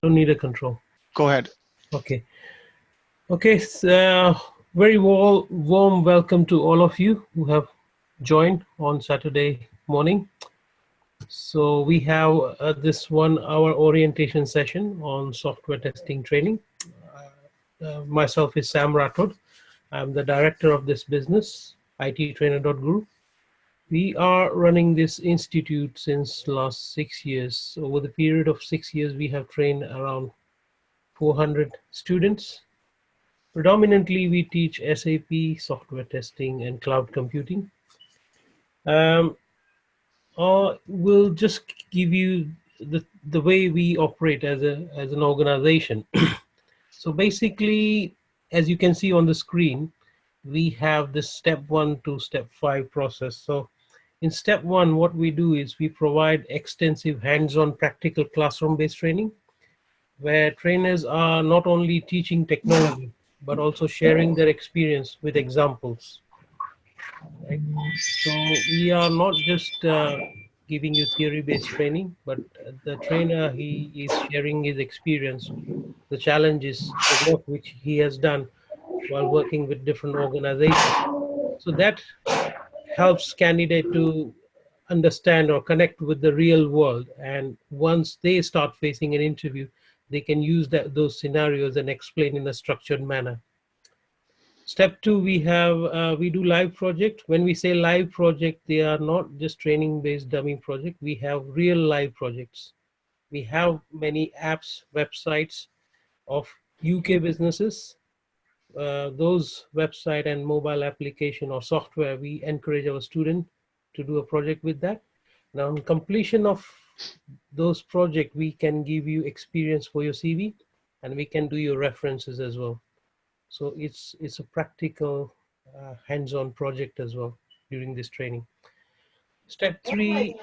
Don't need a control. Go ahead. Okay. Okay. Very warm welcome to all of you who have joined on Saturday morning. So we have this 1 hour orientation session on software testing training. Myself is Sam Rathod. I'm the director of this business, ittrainer.guru. We are running this institute since last 6 years. Over the period of 6 years, we have trained around 400 students. Predominantly, we teach SAP, software testing, and cloud computing. We'll just give you the way we operate as an organization. So basically, as you can see on the screen, we have this step 1 to step 5 process. So in step 1, what we do is we provide extensive hands-on practical classroom-based training, where trainers are not only teaching technology, but also sharing their experience with examples. Right? So we are not just giving you theory-based training, but the trainer, he is sharing his experience, the challenges, the work which he has done while working with different organizations. So that helps candidate to understand or connect with the real world. And once they start facing an interview, they can use those scenarios and explain in a structured manner. Step 2, we do live project. When we say live project, they are not just training based dummy project. We have real live projects. We have many apps, websites of UK businesses. Those website and mobile application or software, we encourage our student to do a project with that. Now, on completion of those projects, we can give you experience for your CV, and we can do your references as well. So it's a practical hands-on project as well during this training. Step 3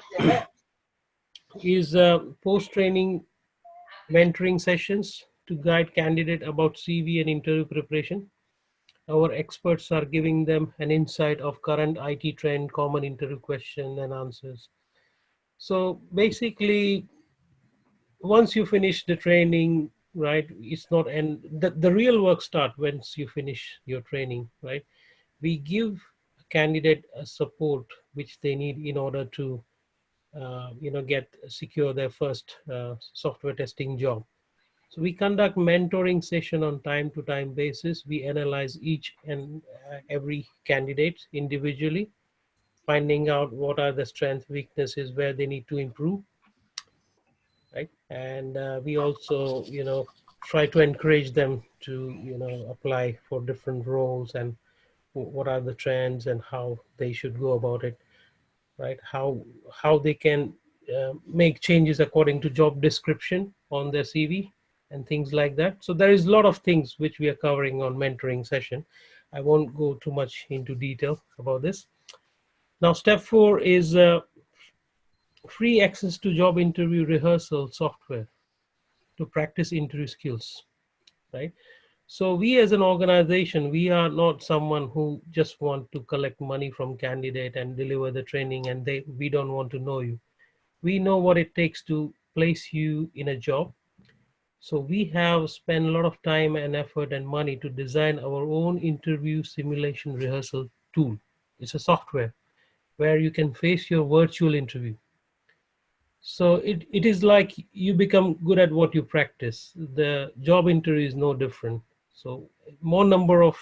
is post-training mentoring sessions to guide candidate about CV and interview preparation. Our experts are giving them an insight of current IT trend, common interview question and answers. So basically, once you finish the training, right, it's not, and the real work start once you finish your training, right? We give a candidate a support which they need in order to get secure their first software testing job. So we conduct mentoring session on time to time basis. We analyze each and every candidate individually, finding out what are the strengths, weaknesses, where they need to improve, right? And we also try to encourage them to apply for different roles, and what are the trends and how they should go about it, right? How they can make changes according to job description on their CV and things like that. So there is a lot of things which we are covering on mentoring session. I won't go too much into detail about this. Now, step 4 is free access to job interview rehearsal software to practice interview skills, right? So we as an organization, we are not someone who just want to collect money from candidate and deliver the training, and we don't want to know you. We know what it takes to place you in a job. So we have spent a lot of time and effort and money to design our own interview simulation rehearsal tool. It's a software where you can face your virtual interview. So it is like you become good at what you practice. The job interview is no different. So more number of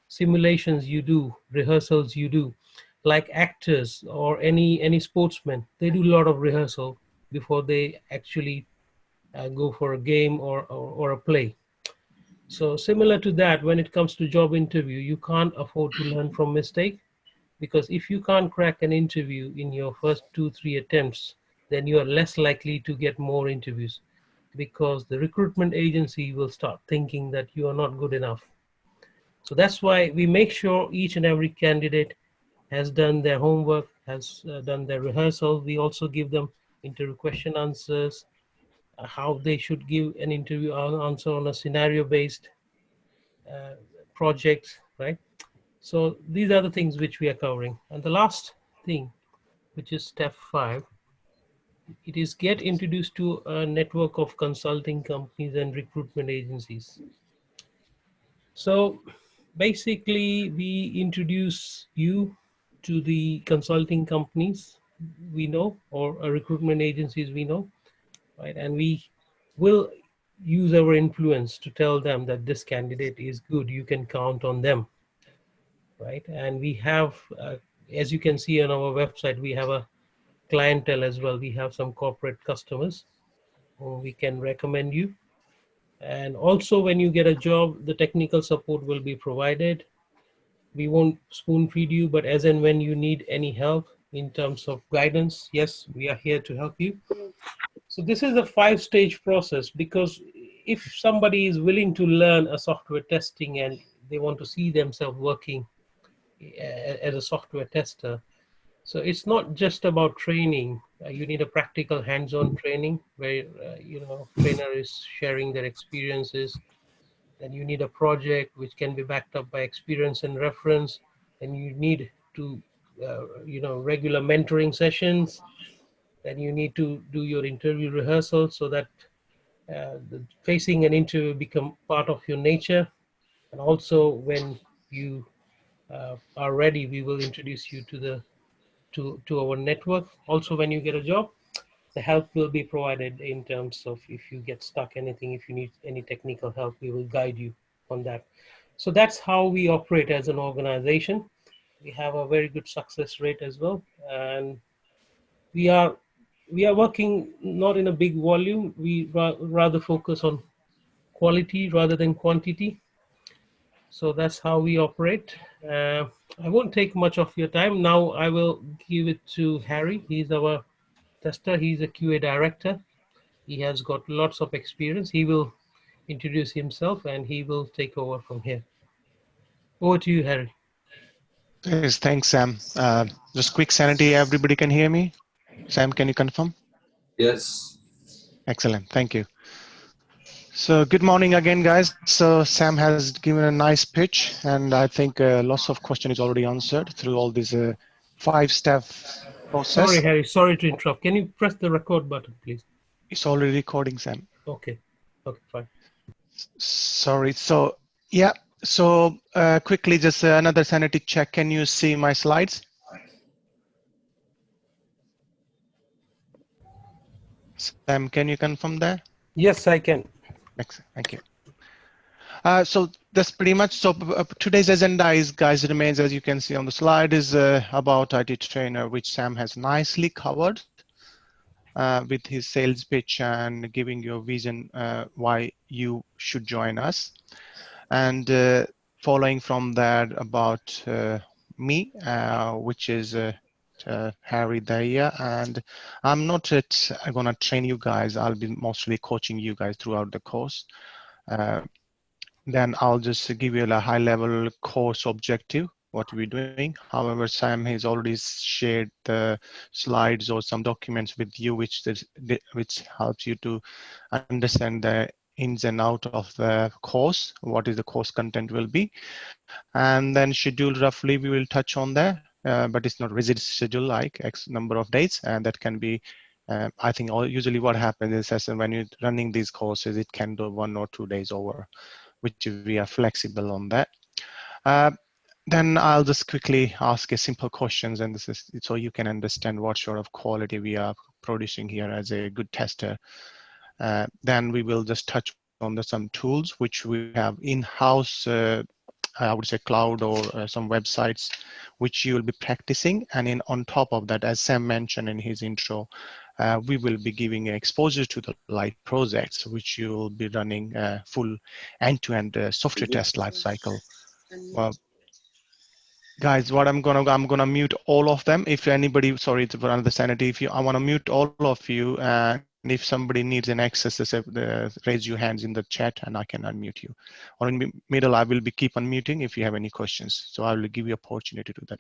simulations you do, rehearsals you do, like actors or any sportsman, they do a lot of rehearsal before they actually go for a game or a play. So similar to that, when it comes to job interview, you can't afford to learn from mistake, because if you can't crack an interview in your first 2-3 attempts, then you are less likely to get more interviews, because the recruitment agency will start thinking that you are not good enough. So that's why we make sure each and every candidate has done their homework, has done their rehearsal. We also give them interview question answers, how they should give an interview answer on a scenario based uh, project, right? So these are the things which we are covering. And the last thing, which is step 5, it is get introduced to a network of consulting companies and recruitment agencies. So basically, we introduce you to the consulting companies we know, or recruitment agencies we know, right? And we will use our influence to tell them that this candidate is good, you can count on them, right? And we have, as you can see on our website, we have a clientele as well. We have some corporate customers who we can recommend you. And also, when you get a job, the technical support will be provided. We won't spoon feed you, but as and when you need any help in terms of guidance, yes, we are here to help you. So this is a 5-stage process, because if somebody is willing to learn a software testing and they want to see themselves working as a software tester, so it's not just about training. You need a practical hands-on training where trainer is sharing their experiences. Then you need a project which can be backed up by experience and reference. And you need to regular mentoring sessions. Then you need to do your interview rehearsal so that facing an interview become part of your nature. And also, when you are ready, we will introduce you to our network. Also, when you get a job, the help will be provided in terms of if you get stuck anything, if you need any technical help, we will guide you on that. So that's how we operate as an organization. We have a very good success rate as well, and we are working not in a big volume. We rather focus on quality rather than quantity. So that's how we operate. I won't take much of your time now. I will give it to Harry. He's our tester. He's a QA director. He has got lots of experience. He will introduce himself and he will take over from here. Over to you, Harry. Yes, thanks, Sam. Just quick sanity, everybody can hear me? Sam, can you confirm? Yes. Excellent, thank you. So good morning again, guys. So Sam has given a nice pitch, and I think lots of question is already answered through all this 5-step Sorry, process. Harry. Sorry to interrupt. Can you press the record button, please? It's already recording, Sam. Okay. Okay, fine. Sorry. So yeah. So quickly, just another sanity check. Can you see my slides? Sam, can you confirm there? Yes, I can. Excellent. Thank you. So that's pretty much. So today's agenda is, guys, remains as you can see on the slide, is about IT trainer, which Sam has nicely covered with his sales pitch and giving you a vision why you should join us. And following from that about me, which is Harry Daya, and I'm not going to train you guys. I'll be mostly coaching you guys throughout the course. Then I'll just give you a high level course objective, what we're doing. However, Sam has already shared the slides or some documents with you, which helps you to understand the ins and out of the course, what is the course content will be. And then schedule roughly we will touch on there, but it's not rigid schedule like X number of days, and that can be I think usually what happens is as when you're running these courses, it can do 1 or 2 days over, which we are flexible on that. Then I'll just quickly ask a simple questions, and this is so you can understand what sort of quality we are producing here as a good tester. Then we will just touch on some tools which we have in-house, I would say cloud or some websites, which you will be practicing. And on top of that, as Sam mentioned in his intro, we will be giving exposure to the live projects, which you will be running full end-to-end software test lifecycle. Well, guys, what I'm gonna mute all of them. If anybody, sorry, it's for another sanity. If you, I want to mute all of you, and if somebody needs an access, raise your hands in the chat, and I can unmute you. Or in the middle, I will be keep unmuting if you have any questions. So I will give you opportunity to do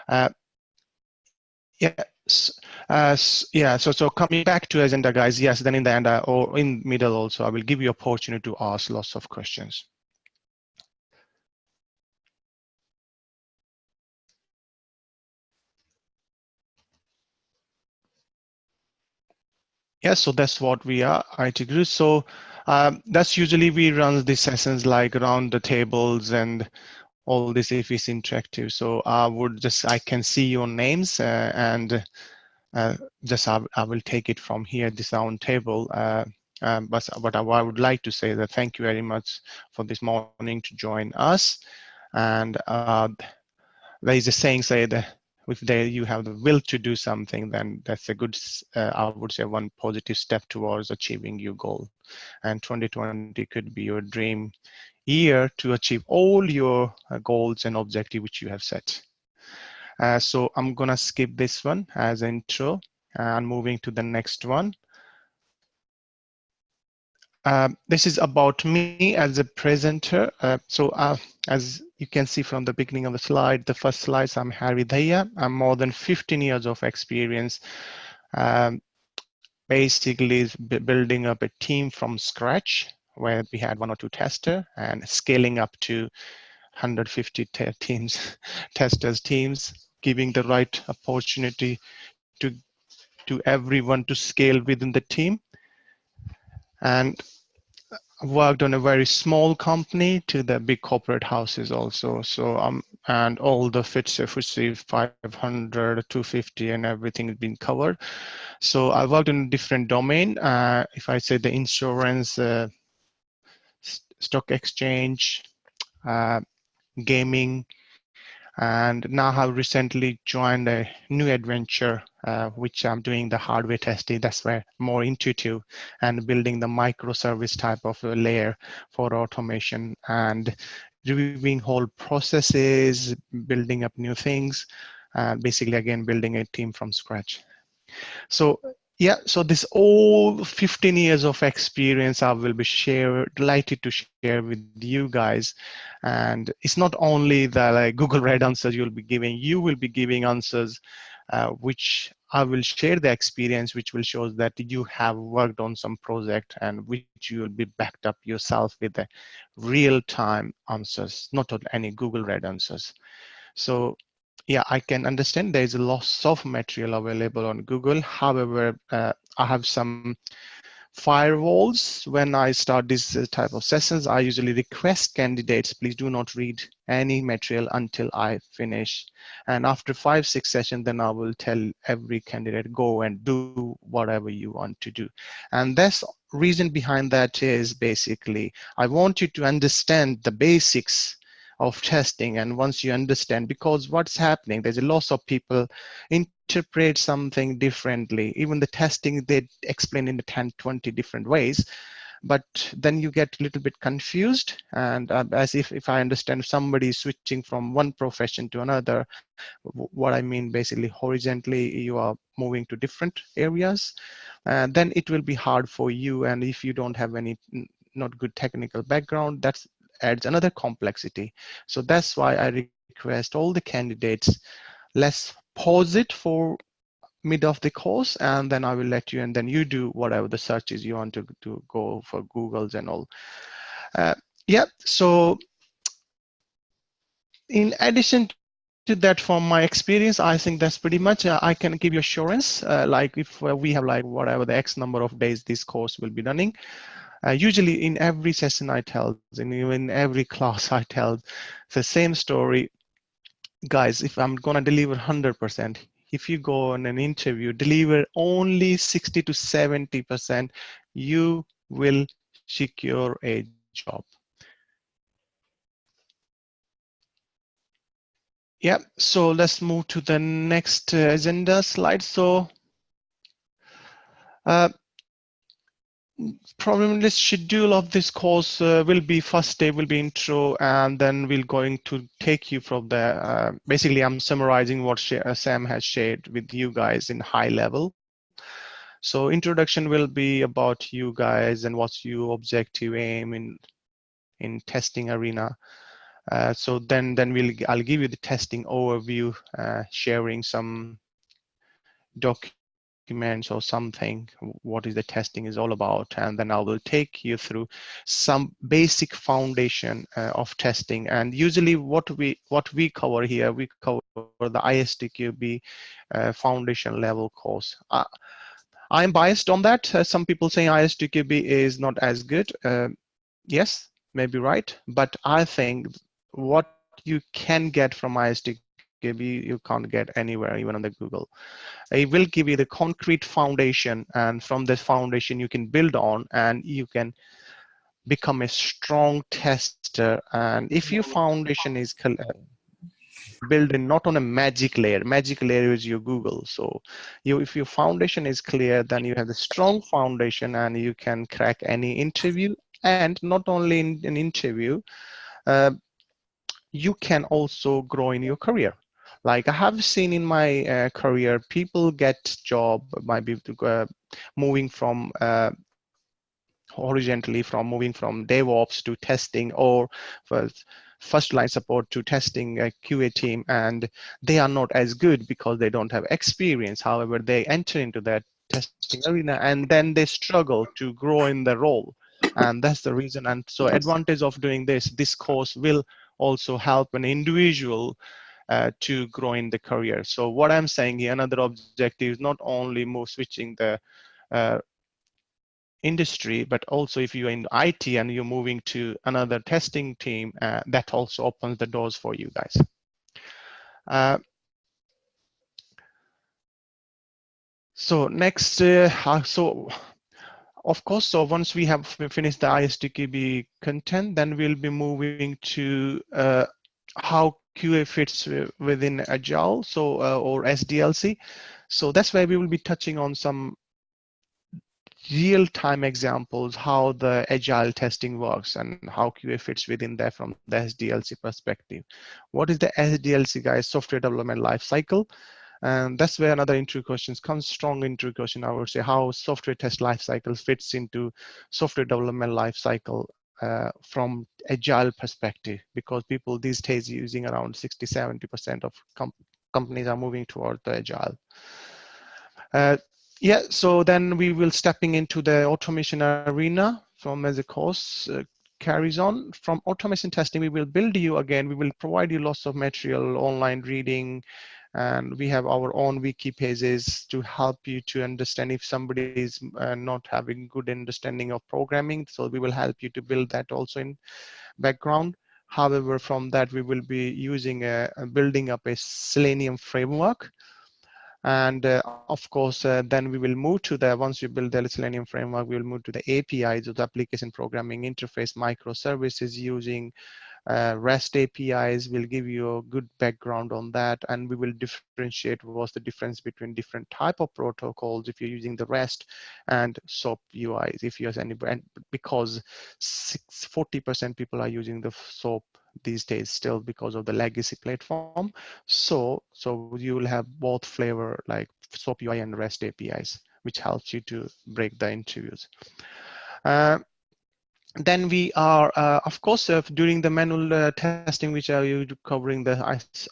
that. Yeah. So coming back to agenda, guys. Yes. Then in the end, or in middle also, I will give you opportunity to ask lots of questions. Yeah, so that's what we are, IT Guru. So that's usually we run these sessions like around the tables and all this if it's interactive. So I can see your names and just I will take it from here, this round table. But I would like to say that thank you very much for this morning to join us. And there is a saying say that if there you have the will to do something, then that's a good, I would say, one positive step towards achieving your goal. And 2020 could be your dream year to achieve all your goals and objectives which you have set. So I'm gonna skip this one as an intro and moving to the next one. This is about me as a presenter. As you can see from the beginning of the slide, the first slides, I'm Harry Dhaya. I'm more than 15 years of experience, um, basically building up a team from scratch where we had one or two testers and scaling up to 150 teams, testers teams, giving the right opportunity to everyone to scale within the team. And worked on a very small company to the big corporate houses also. So and all the FTSE 500, 250 and everything has been covered. So I worked in a different domain. If I say the insurance, stock exchange, uh, gaming, and now have recently joined a new adventure, which I'm doing the hardware testing. That's where more intuitive and building the microservice type of a layer for automation and reviewing whole processes, building up new things, basically again building a team from scratch. So yeah, so this all 15 years of experience I will be delighted to share with you guys. And it's not only the like Google Red answers you'll be giving, you will be giving answers which I will share the experience, which will show that you have worked on some project and which you will be backed up yourself with the real-time answers, not on any Google Red answers. So yeah, I can understand there is a lots of material available on Google. However, I have some firewalls when I start this type of sessions. I usually request candidates, please do not read any material until I finish. And after 5-6 sessions, then I will tell every candidate, go and do whatever you want to do. And that's reason behind that is basically, I want you to understand the basics of testing. And once you understand, because what's happening, there's a lot of people interpret something differently. Even the testing, they explain in the 10, 20 different ways, but then you get a little bit confused. And as if I understand somebody is switching from one profession to another, what I mean basically horizontally, you are moving to different areas, then it will be hard for you. And if you don't have any not good technical background, that adds another complexity. So that's why I request all the candidates, let's pause it for mid of the course, and then I will let you, and then you do whatever the searches you want to go for Googles and all. Yeah, so in addition to that, from my experience, I think that's pretty much, I can give you assurance, like if we have like whatever the X number of days this course will be running, usually in every session I tell, and even every class I tell the same story. Guys, if I'm gonna deliver 100%, if you go on an interview, deliver only 60 to 70%, you will secure a job. Yeah, so let's move to the next agenda slide. So uh, probably the schedule of this course will be first day will be intro, and then we're going to take you from there. Basically, I'm summarizing what Sam has shared with you guys in high level. So introduction will be about you guys and what's your objective aim in testing arena. So then I'll give you the testing overview, sharing some documents or something, what is the testing is all about, and then I will take you through some basic foundation of testing. And usually what we cover here, we cover the ISTQB foundation level course. I'm biased on that. Some people saying ISTQB is not as good. Yes, maybe right, but I think what you can get from ISTQB you can't get anywhere, even on the Google. It will give you the concrete foundation, and from this foundation you can build on, and you can become a strong tester. And if your foundation is built in not on a magic layer is your Google. So if your foundation is clear, then you have a strong foundation and you can crack any interview. And not only in an interview, uh, you can also grow in your career. Like I have seen in my career, people get job might be moving from horizontally, from moving from DevOps to testing, or first line support to testing a QA team, and they are not as good because they don't have experience. However, they enter into that testing arena and then they struggle to grow in the role, and that's the reason. And so advantage of doing this course will also help an individual to grow in the career. So what I'm saying here, another objective is not only move switching the uh, industry, but also if you're in IT and you're moving to another testing team, that also opens the doors for you guys. Uh, so next, so of course, so once we have finished the ISTQB content, then we'll be moving to how QA fits within Agile, so or SDLC. So that's where we will be touching on some real-time examples how the agile testing works and how QA fits within there from the SDLC perspective. What is the SDLC, guys? Software development life cycle. And that's where another intro questions comes, strong intro question, I would say, how software test life cycle fits into software development life cycle from agile perspective, because people these days using around 60-70% of companies are moving toward the agile. Yeah, so then we will stepping into the automation arena from as the course carries on. From automation testing, we will build you again. We will provide you lots of material, online reading, and we have our own wiki pages to help you to understand if somebody is not having good understanding of programming. So we will help you to build that also in background. However, from that, we will be using building up a Selenium framework. And of course, then we will move to the, once you build the Selenium framework, we will move to the APIs of the application programming interface microservices using REST APIs. Will give you a good background on that, and we will differentiate what's the difference between different type of protocols if you're using the REST and SOAP UIs. If you have any brand, because 40% people are using the SOAP these days still because of the legacy platform. So you will have both flavor like SOAP UI and REST APIs, which helps you to break the interviews. Then we are, of course, during the manual testing, which are you covering the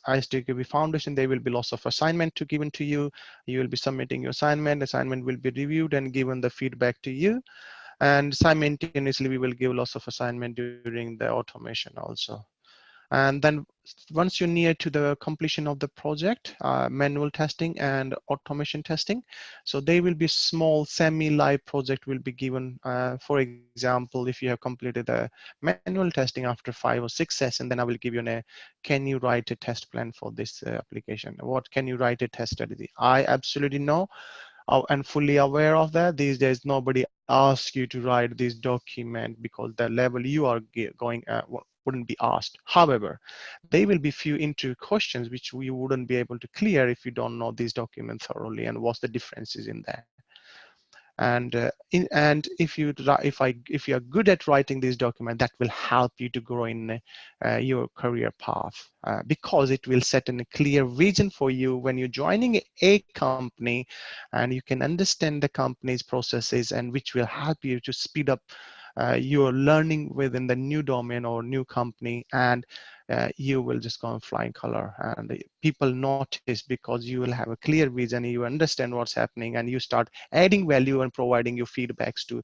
ISTQB Foundation, there will be lots of assignment to given to you. You will be submitting your assignment will be reviewed and given the feedback to you. And simultaneously, we will give lots of assignment during the automation also. And then once you're near to the completion of the project, manual testing and automation testing, so they will be small semi-live project will be given. For example, if you have completed the manual testing after 5 or 6 sessions, then I will give you can you write a test plan for this application? What can you write a test strategy? I absolutely know and fully aware of that. These days, nobody asks you to write this document because the level you are going at wouldn't be asked. However, there will be few interview questions which we wouldn't be able to clear if you don't know these documents thoroughly and what's the differences in there. And if you are good at writing these documents, that will help you to grow in your career path, because it will set a clear vision for you when you're joining a company, and you can understand the company's processes, and which will help you to speed up your learning within the new domain or new company, and you will just go in flying color, and people notice because you will have a clear vision, you understand what's happening, and you start adding value and providing your feedbacks to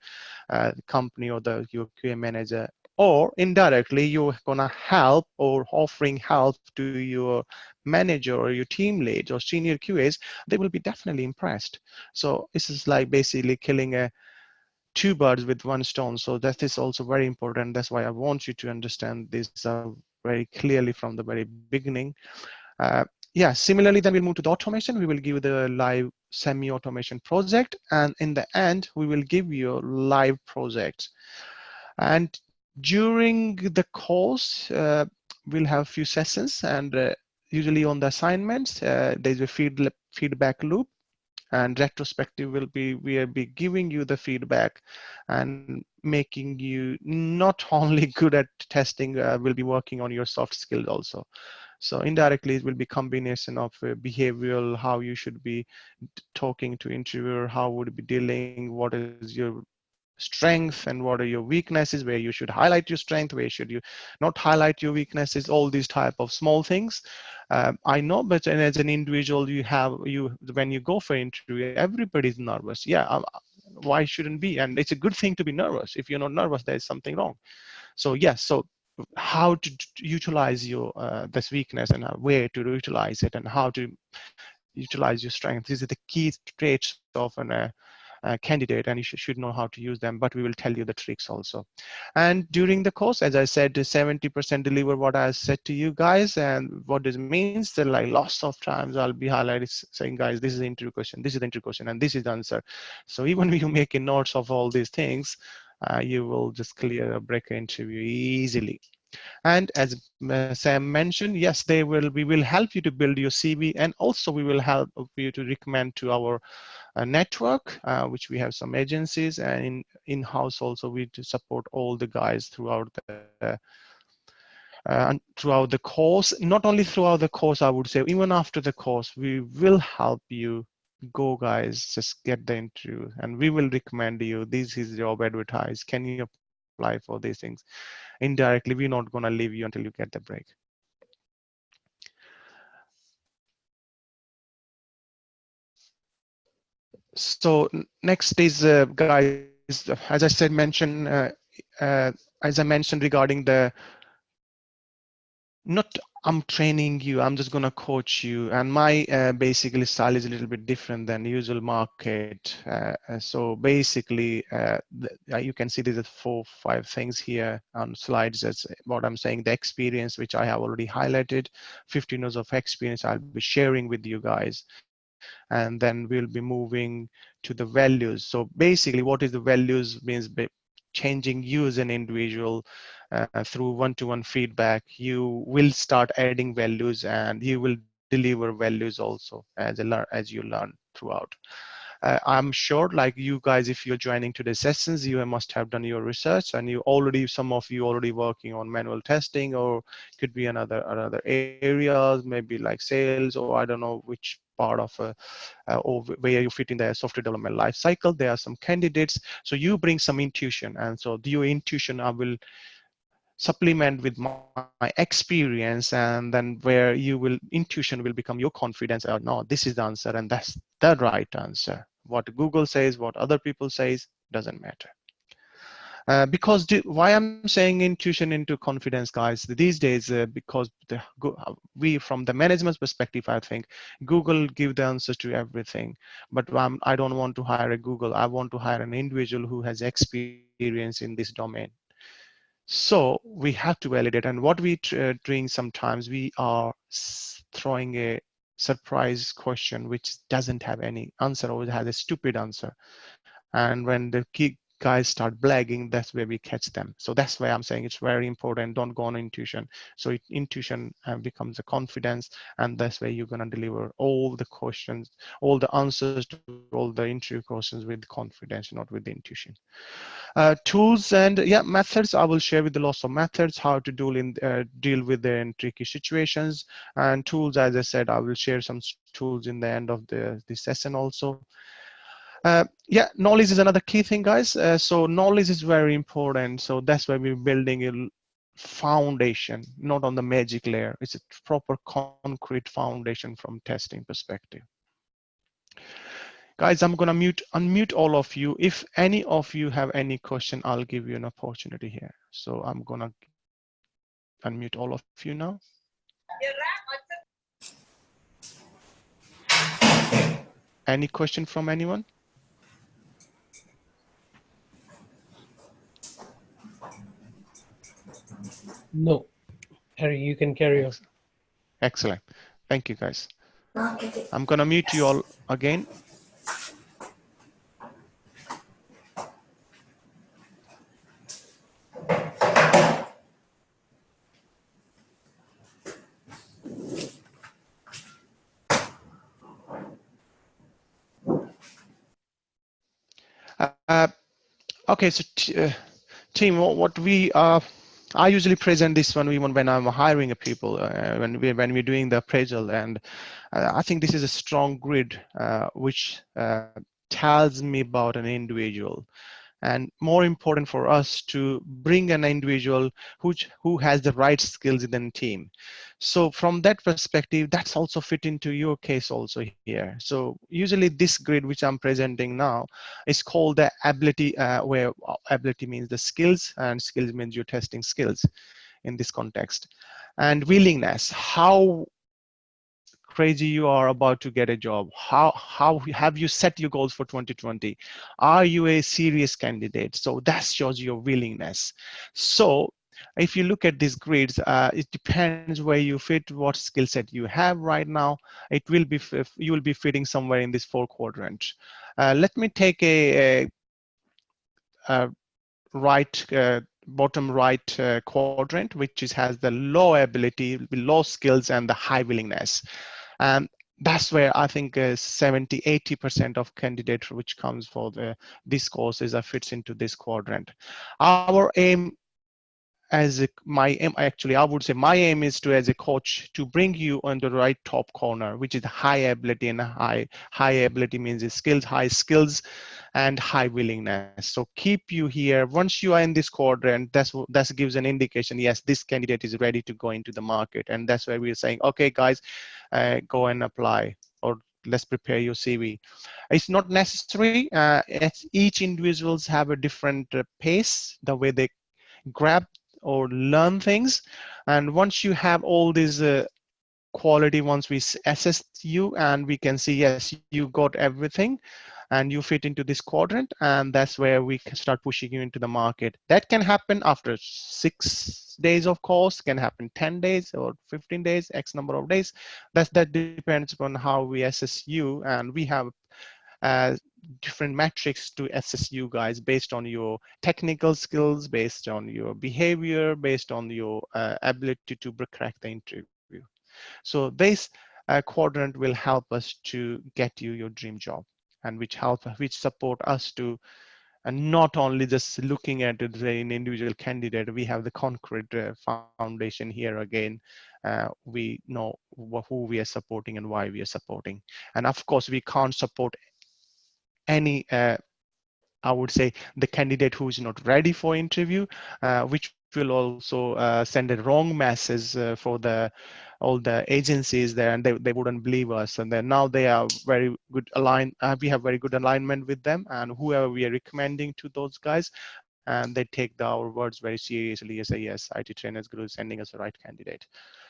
the company or your QA manager or indirectly you're gonna help or offering help to your manager or your team lead or senior QAs, they will be definitely impressed. So this is like basically killing two birds with one stone. So that is also very important. That's why I want you to understand this very clearly from the very beginning. uh, yeah, similarly, then we'll move to the automation. We will give you the live semi-automation project, and in the end we will give you live projects. And during the course, we'll have a few sessions, and usually on the assignments, there's a feedback loop, and retrospective will be, we'll be giving you the feedback and making you not only good at testing, we'll be working on your soft skills also. So indirectly it will be combination of behavioral, how you should be talking to interviewer, how would be dealing, what is your strength and what are your weaknesses, where you should highlight your strength, where should you not highlight your weaknesses, all these type of small things. I know, but as an individual, you have, you, when you go for interview, everybody's nervous. Yeah, why shouldn't be? And it's a good thing to be nervous. If you're not nervous, there's something wrong. So yes, so how to utilize your this weakness, and where to utilize it, and how to utilize your strength. These are the key traits of a candidate, and you should know how to use them, but we will tell you the tricks also. And during the course, as I said, 70% deliver what I said to you guys. And what this means, that like lots of times I'll be highlighting saying, guys, this is the interview question, this is the interview question, and this is the answer. So even when you make notes of all these things, you will just clear a break interview easily. And as Sam mentioned, yes, we will help you to build your CV, and also we will help you to recommend to our network, which we have some agencies, and in-house also we to support all the guys throughout throughout the course. Not only throughout the course, I would say, even after the course, we will help you. Go, guys, just get the interview, and we will recommend you. This is job advertised. Can you apply for these things? Indirectly, we're not gonna leave you until you get the break. So next is, guys, as I said, as I mentioned regarding the, not I'm training you, I'm just going to coach you, and my basically style is a little bit different than usual market. So basically you can see there's 4-5 things here on slides. That's what I'm saying, the experience which I have already highlighted, 15 years of experience I'll be sharing with you guys. And then we'll be moving to the values. So basically what is the values means, changing you as an individual through one-to-one feedback. You will start adding values, and you will deliver values also as you learn throughout. I'm sure, like you guys, if you're joining today's sessions, you must have done your research, and you already, some of you already working on manual testing, or could be another areas, maybe like sales, or I don't know which part of or where you fit in the software development life cycle. There are some candidates, so you bring some intuition, and so your intuition I will supplement with my experience, and then where you will, intuition will become your confidence. No, this is the answer, and that's the right answer. What Google says, what other people says, doesn't matter. Because why I'm saying intuition into confidence, guys, these days, because we, from the management's perspective, I think Google give the answers to everything, but I don't want to hire a Google. I want to hire an individual who has experience in this domain. So we have to validate, and what we doing sometimes, we are throwing a surprise question which doesn't have any answer, or has a stupid answer. And when the key guys start blagging, that's where we catch them. So that's why I'm saying it's very important. Don't go on intuition. So intuition becomes a confidence, and that's where you're going to deliver all the questions, all the answers to all the interview questions with confidence, not with the intuition. Tools and methods, I will share with the lots of methods how to deal with the in tricky situations. And tools, as I said, I will share some tools in the end of the session also. Knowledge is another key thing, guys. So knowledge is very important. So that's why we're building a foundation, not on the magic layer. It's a proper concrete foundation from testing perspective. Guys, I'm gonna unmute all of you. If any of you have any question, I'll give you an opportunity here. So I'm gonna unmute all of you now. Any question from anyone? No, Harry, you can carry on. Excellent. Thank you, guys. I'm gonna mute you all again. Uh, okay, so team, what we I usually present this one even when I'm hiring a people, when we're doing the appraisal, and I think this is a strong grid which tells me about an individual, and more important for us to bring an individual who has the right skills in the team. So from that perspective, that's also fit into your case also here. So usually this grid which I'm presenting now is called the ability, where ability means the skills and skills means you're testing skills in this context, and willingness, how crazy you are about to get a job, how have you set your goals for 2020, are you a serious candidate? So that shows your willingness. So if you look at these grids, it depends where you fit, what skill set you have right now. It will be, you will be fitting somewhere in this 4 quadrant. Let me take a right, bottom right quadrant, which has the low ability, low skills, and the high willingness. And that's where I think 70–80% of candidates which comes for this courses fits into this quadrant. Our aim my aim, actually I would say my aim is to, as a coach, to bring you on the right top corner, which is high ability. And high ability means skills, high skills and high willingness. So keep you here. Once you are in this quadrant, that gives an indication, yes, this candidate is ready to go into the market. And that's why we're saying, okay guys, go and apply, or let's prepare your CV. It's not necessary. Each individuals have a different pace, the way they grab or learn things. And once you have all these quality, once we assess you and we can see, yes, you got everything and you fit into this quadrant, and that's where we can start pushing you into the market. That can happen after 6 days of course, can happen 10 days or 15 days, X number of days. That depends upon how we assess you, and we have uh, different metrics to assess you guys based on your technical skills, based on your behavior, based on your ability to crack the interview. So this quadrant will help us to get you your dream job, and which support us to, and not only just looking at it an individual candidate. We have the concrete foundation here again. We know who we are supporting and why we are supporting. And of course we can't support any I would say the candidate who is not ready for interview, which will also send a wrong message for all the agencies there, and they wouldn't believe us. And then now they are very good aligned. We have very good alignment with them, and whoever we are recommending to those guys, and they take our words very seriously and say, yes, IT trainers guru is sending us the right candidate.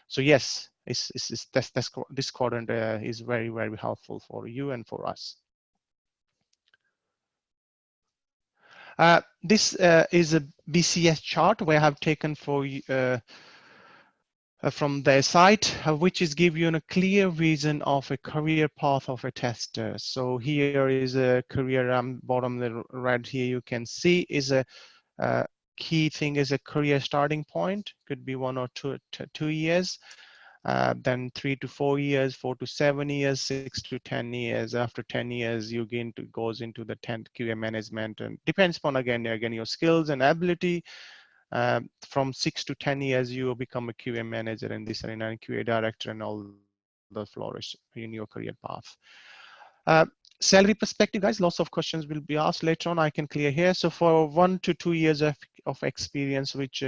So yes, this quadrant is very, very helpful for you and for us. This is a BCS chart where I have taken for from their site, which is give you a clear vision of a career path of a tester. So here is a career, bottom the red here you can see is a key thing is a career starting point, could be 1 or 2 years. Then 3 to 4 years, 4 to 7 years, 6 to 10 years. After 10 years, you goes into the 10th QA management, and depends upon again your skills and ability. From 6 to 10 years, you become a QA manager in this arena, and QA director, and all the flourish in your career path. salary perspective, guys, lots of questions will be asked later on. I can clear here. So for 1 to 2 years of experience, which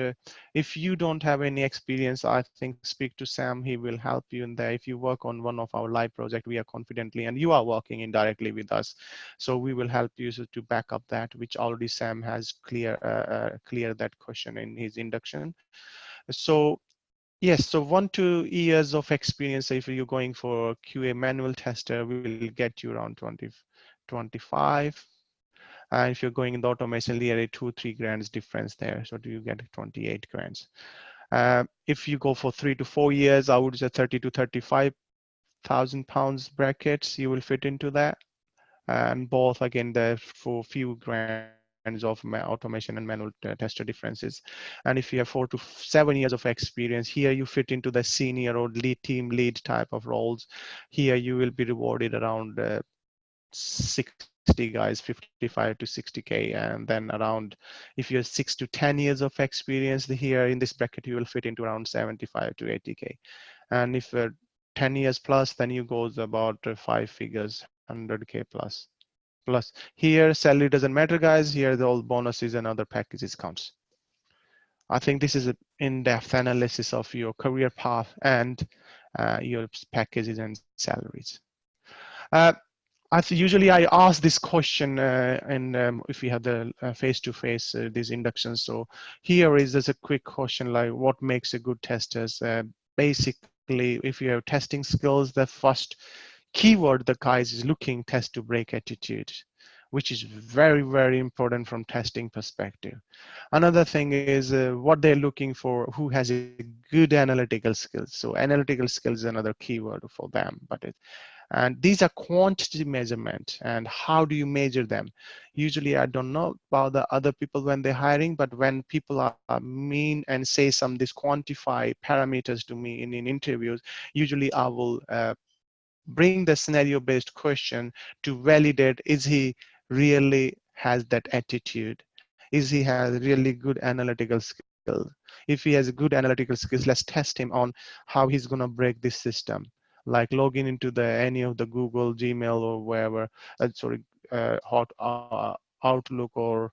if you don't have any experience, I think speak to Sam. He will help you in there. If you work on one of our live project, we are confidently, and you are working indirectly with us, so we will help you to back up that, which already Sam has clear that question in his induction. So yes, so 1 to 2 years of experience, if you're going for QA manual tester, will get you around 25. And if you're going in the automation, nearly 2-3 grand's difference there. So do you get 28 grands? If you go for 3 to 4 years, I would say 30 to 35,000 pounds brackets, you will fit into that. And both again, there for few grands of automation and manual tester differences. And if you have 4 to 7 years of experience, here you fit into the senior or lead team lead type of roles. Here you will be rewarded around 60 guys, 55 to 60k, and then around, if you have 6 to 10 years of experience, here in this bracket you will fit into around 75 to 80k. And if 10 years plus, then you goes about 5 figures, 100k plus. Here salary doesn't matter, guys. Here the all bonuses and other packages counts. I think this is an in-depth analysis of your career path and your packages and salaries. uh, usually I ask this question and if we have the face-to-face these inductions. So here is just a quick question like, what makes a good testers? Basically, if you have testing skills, the first keyword the guys is looking, test to break attitude, which is very, very important from testing perspective. Another thing is what they're looking for, who has a good analytical skills. So analytical skills is another keyword for them, and these are quantity measurement. And how do you measure them? Usually I don't know about the other people when they're hiring, but when people are mean and say some this quantify parameters to me in interviews, usually I will bring the scenario based question to validate, is he really has that attitude? Is he has really good analytical skills? If he has good analytical skills, let's test him on how he's going to break this system, like login into the any of the Google, Gmail, or wherever, Outlook or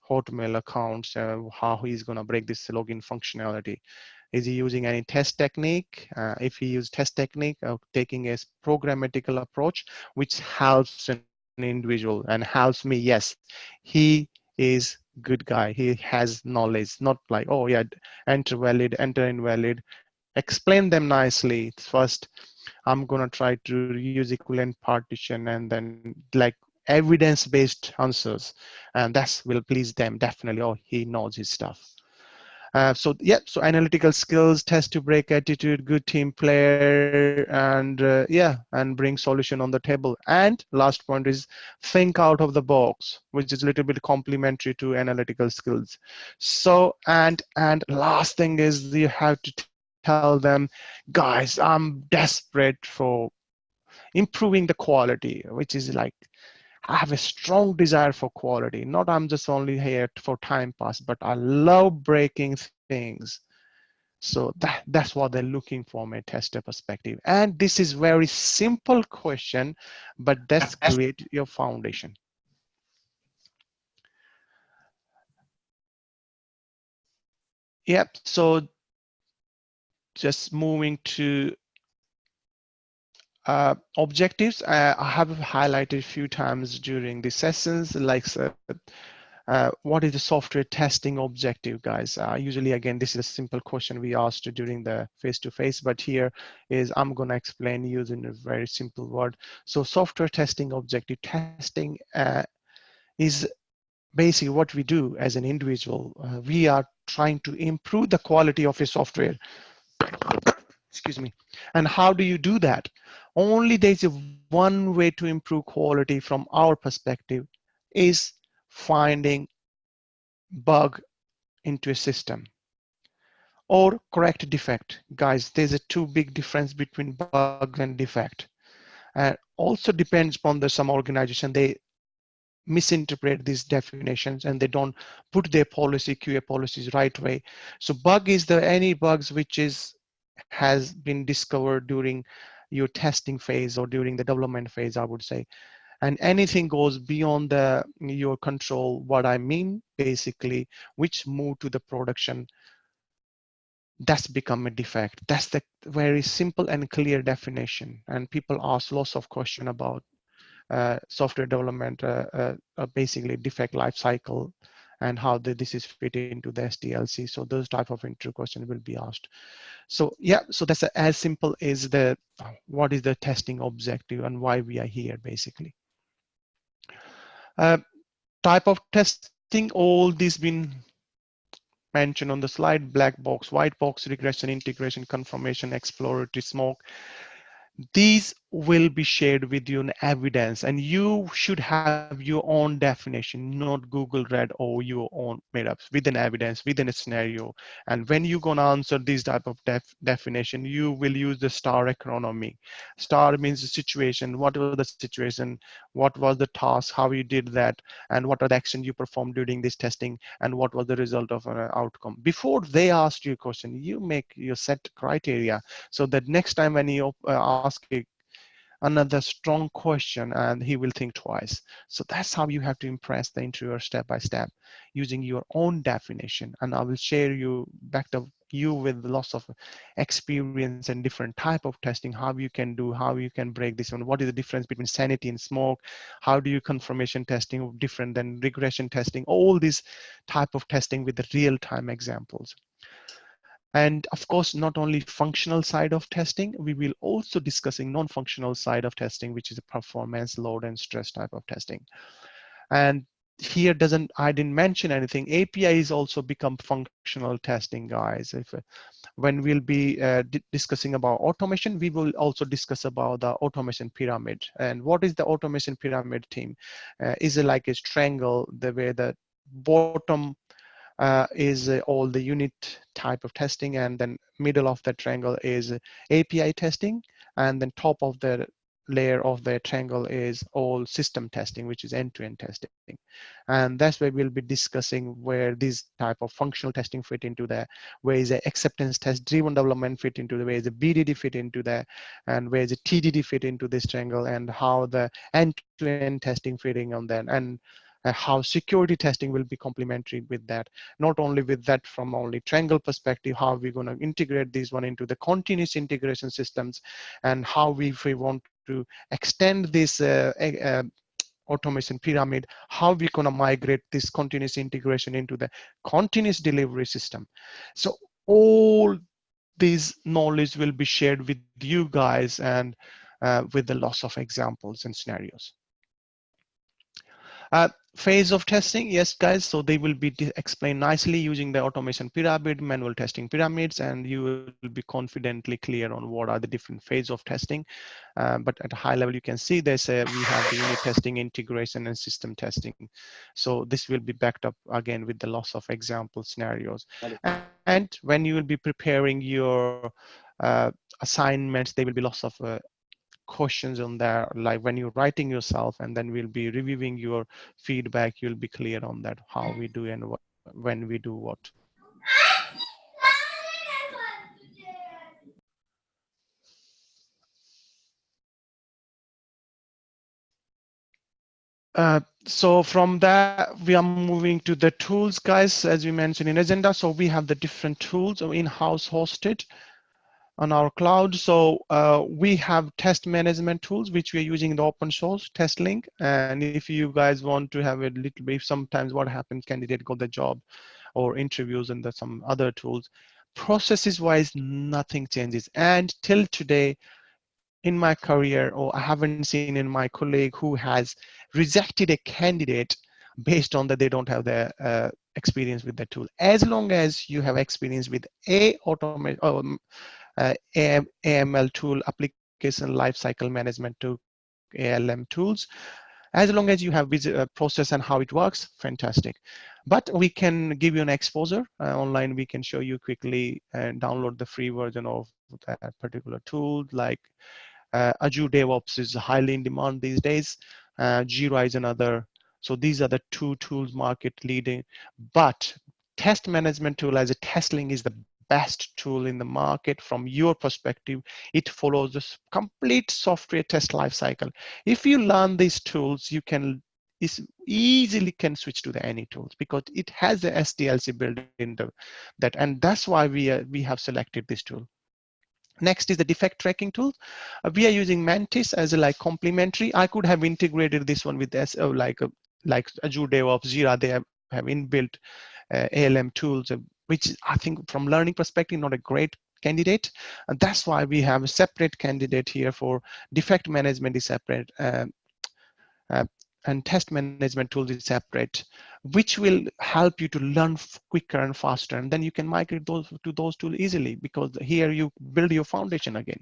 Hotmail accounts, how he's going to break this login functionality. Is he using any test technique? If he use test technique, taking a programmatical approach, which helps an individual and helps me, yes, he is good guy. He has knowledge, not like, oh yeah, enter valid, enter invalid. Explain them nicely. First, I'm gonna try to use equivalent partition and then like evidence-based answers, and that will please them definitely. Oh, he knows his stuff. So yeah, so analytical skills, test to break attitude, good team player, and yeah, and bring solution on the table. And last point is think out of the box, which is a little bit complementary to analytical skills. So and last thing is you have to tell them, guys, I'm desperate for improving the quality, which is like, I have a strong desire for quality. Not I'm just only here for time pass, but I love breaking things. So that's what they're looking for from a tester perspective. And this is very simple question, but that's create your foundation. Yep. So just moving to objectives. I have highlighted a few times during the sessions, like what is the software testing objective, guys? Usually, again, this is a simple question we asked during the face-to-face, but here is I'm going to explain using a very simple word. So software testing objective, testing is basically what we do as an individual. We are trying to improve the quality of a software. Excuse me. And how do you do that? Only there's a one way to improve quality from our perspective is finding bug into a system or correct defect. Guys, there's a too big difference between bug and defect. And also depends upon the some organization, they misinterpret these definitions and they don't put their policy, QA policies right way. So bug is the any bugs which has been discovered during your testing phase or during the development phase, I would say. and anything goes beyond your control. What I mean, basically, which move to the production, that's become a defect. That's the very simple and clear definition. And people ask lots of questions about software development, basically defect life cycle, and how this is fit into the SDLC. So those type of intro questions will be asked. So yeah, so that's as simple as the what is the testing objective and why we are here, basically. Type of testing, all these been mentioned on the slide: black box, white box, regression, integration, confirmation, exploratory, smoke. These will be shared with you in evidence, and you should have your own definition, not Google read or your own made ups, within evidence, within a scenario. And when you're going to answer these type of definition, you will use the star economy. Star means the situation. What was the situation? What was the task? How you did that? And what are the actions you performed during this testing? And what was the result of an outcome? Before they ask you a question, you make your set criteria, so that next time when you ask another strong question, and he will think twice. So that's how you have to impress the interviewer step by step, using your own definition. And I will share you back to you with lots of experience and different type of testing, how you can do, how you can break this one, what is the difference between sanity and smoke, how do you confirmation testing different than regression testing, all these type of testing with the real-time examples. And of course, not only functional side of testing, we will also discussing non-functional side of testing, which is a performance, load, and stress type of testing. And here I didn't mention anything. API is also become functional testing, guys. When we'll be discussing about automation, we will also discuss about the automation pyramid. And what is the automation pyramid, team? Is it like a triangle, the way the bottom is all the unit type of testing, and then middle of the triangle is API testing, and then top of the layer of the triangle is all system testing, which is end-to-end testing. And that's where we'll be discussing where these type of functional testing fit into the, where is the acceptance test driven development fit into the, where is the BDD fit into the, and where is the TDD fit into this triangle, and how the end-to-end testing fitting on that, and how security testing will be complementary with that. Not only with that, from only triangle perspective, how we're going to integrate these one into the continuous integration systems, and how if we want to extend this automation pyramid, how we're going to migrate this continuous integration into the continuous delivery system. So all this knowledge will be shared with you guys, and with the lots of examples and scenarios. Phase of testing, yes, guys. So they will be explained nicely using the automation pyramid, manual testing pyramids, and you will be confidently clear on what are the different phases of testing. But at a high level, you can see there's we have the unit testing, integration, and system testing. So this will be backed up again with the lots of example scenarios. And when you will be preparing your assignments, there will be lots of questions on there, like when you're writing yourself, and then we'll be reviewing your feedback. You'll be clear on that, how we do and when we do what. So from that, we are moving to the tools, guys, as we mentioned in agenda. So we have the different tools in-house hosted on our cloud. So we have test management tools, which we are using the open source test link. And if you guys want to have a little bit, sometimes what happens, candidate got the job or interviews and some other tools. Processes wise, nothing changes. And till today in my career, or I haven't seen in my colleague who has rejected a candidate based on that they don't have the experience with the tool. As long as you have experience with AML tool, application lifecycle management tool, ALM tools, as long as you have process and how it works, fantastic. But we can give you an exposure online. We can show you quickly and download the free version of that particular tool. Like Azure DevOps is highly in demand these days. Jira is another. So these are the two tools market leading. But test management tool as a test link is the best tool in the market from your perspective. It follows this complete software test lifecycle. If you learn these tools, you can easily can switch to the any tools because it has the SDLC built into that, and that's why we have selected this tool. Next is the defect tracking tool. We are using Mantis as a like complementary. I could have integrated this one with like Azure DevOps, Jira. They have inbuilt ALM tools, which I think from learning perspective, not a great candidate. And that's why we have a separate candidate here for defect management is separate. Uh, and test management tools is separate, which will help you to learn quicker and faster. And then you can migrate those to those tools easily because here you build your foundation again.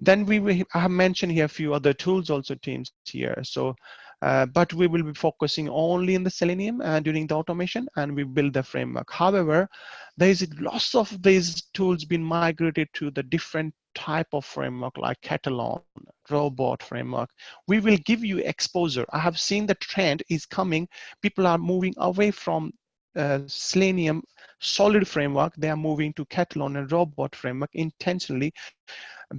Then I have mentioned here a few other tools also teams here. So, but we will be focusing only in the Selenium during the automation, and we build the framework. However, there is lots of these tools being migrated to the different type of framework like Catalan, robot framework. We will give you exposure. I have seen the trend is coming. People are moving away from Selenium solid framework. They are moving to Catalan and robot framework intentionally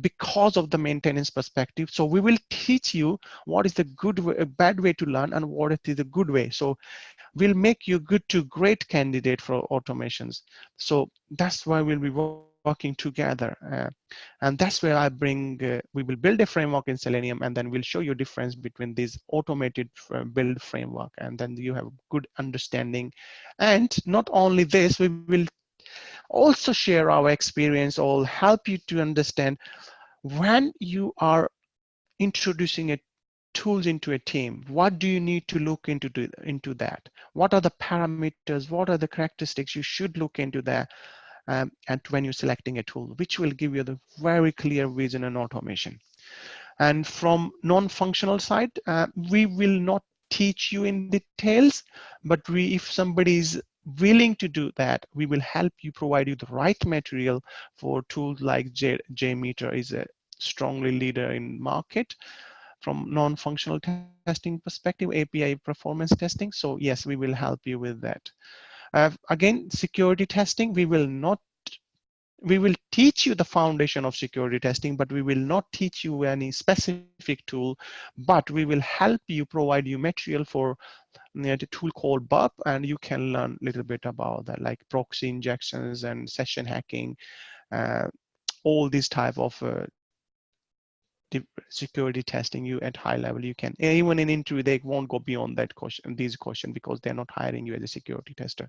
because of the maintenance perspective. So we will teach you what is the good way, a bad way to learn, and what is the good way. So we'll make you good to great candidate for automations. So that's why we'll be working together. And that's where I bring, we will build a framework in Selenium, and then we'll show you difference between this automated build framework. And then you have good understanding. And not only this, we will also share our experience or help you to understand when you are introducing a tools into a team, what do you need to look into that? What are the parameters? What are the characteristics you should look into that? And when you're selecting a tool, which will give you the very clear vision and automation. And from non-functional side, we will not teach you in details, but if somebody is willing to do that, we will help you provide you the right material for tools like JMeter is a strongly leader in market from non-functional testing perspective, API performance testing. So yes, we will help you with that. Again, security testing, we will teach you the foundation of security testing, but we will not teach you any specific tool, but we will help you provide you material for a tool called BUP, and you can learn a little bit about that, like proxy injections and session hacking, all these type of security testing you at high level. You can, even in interview, they won't go beyond that question, these questions, because they're not hiring you as a security tester.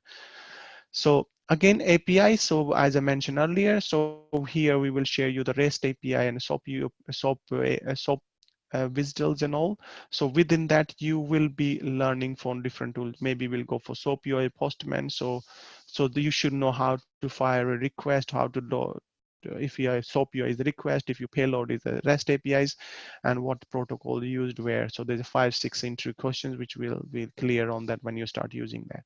So again, API. So as I mentioned earlier, so here we will share you the REST API and SOAP WSDLs and all. So within that, you will be learning from different tools. Maybe we'll go for SOAP UI Postman. So you should know how to fire a request, how to do, if your SOAP UI is the request, if your payload is the REST APIs, and what protocol used where. So there's 5-6 interview questions, which will be clear on that when you start using that.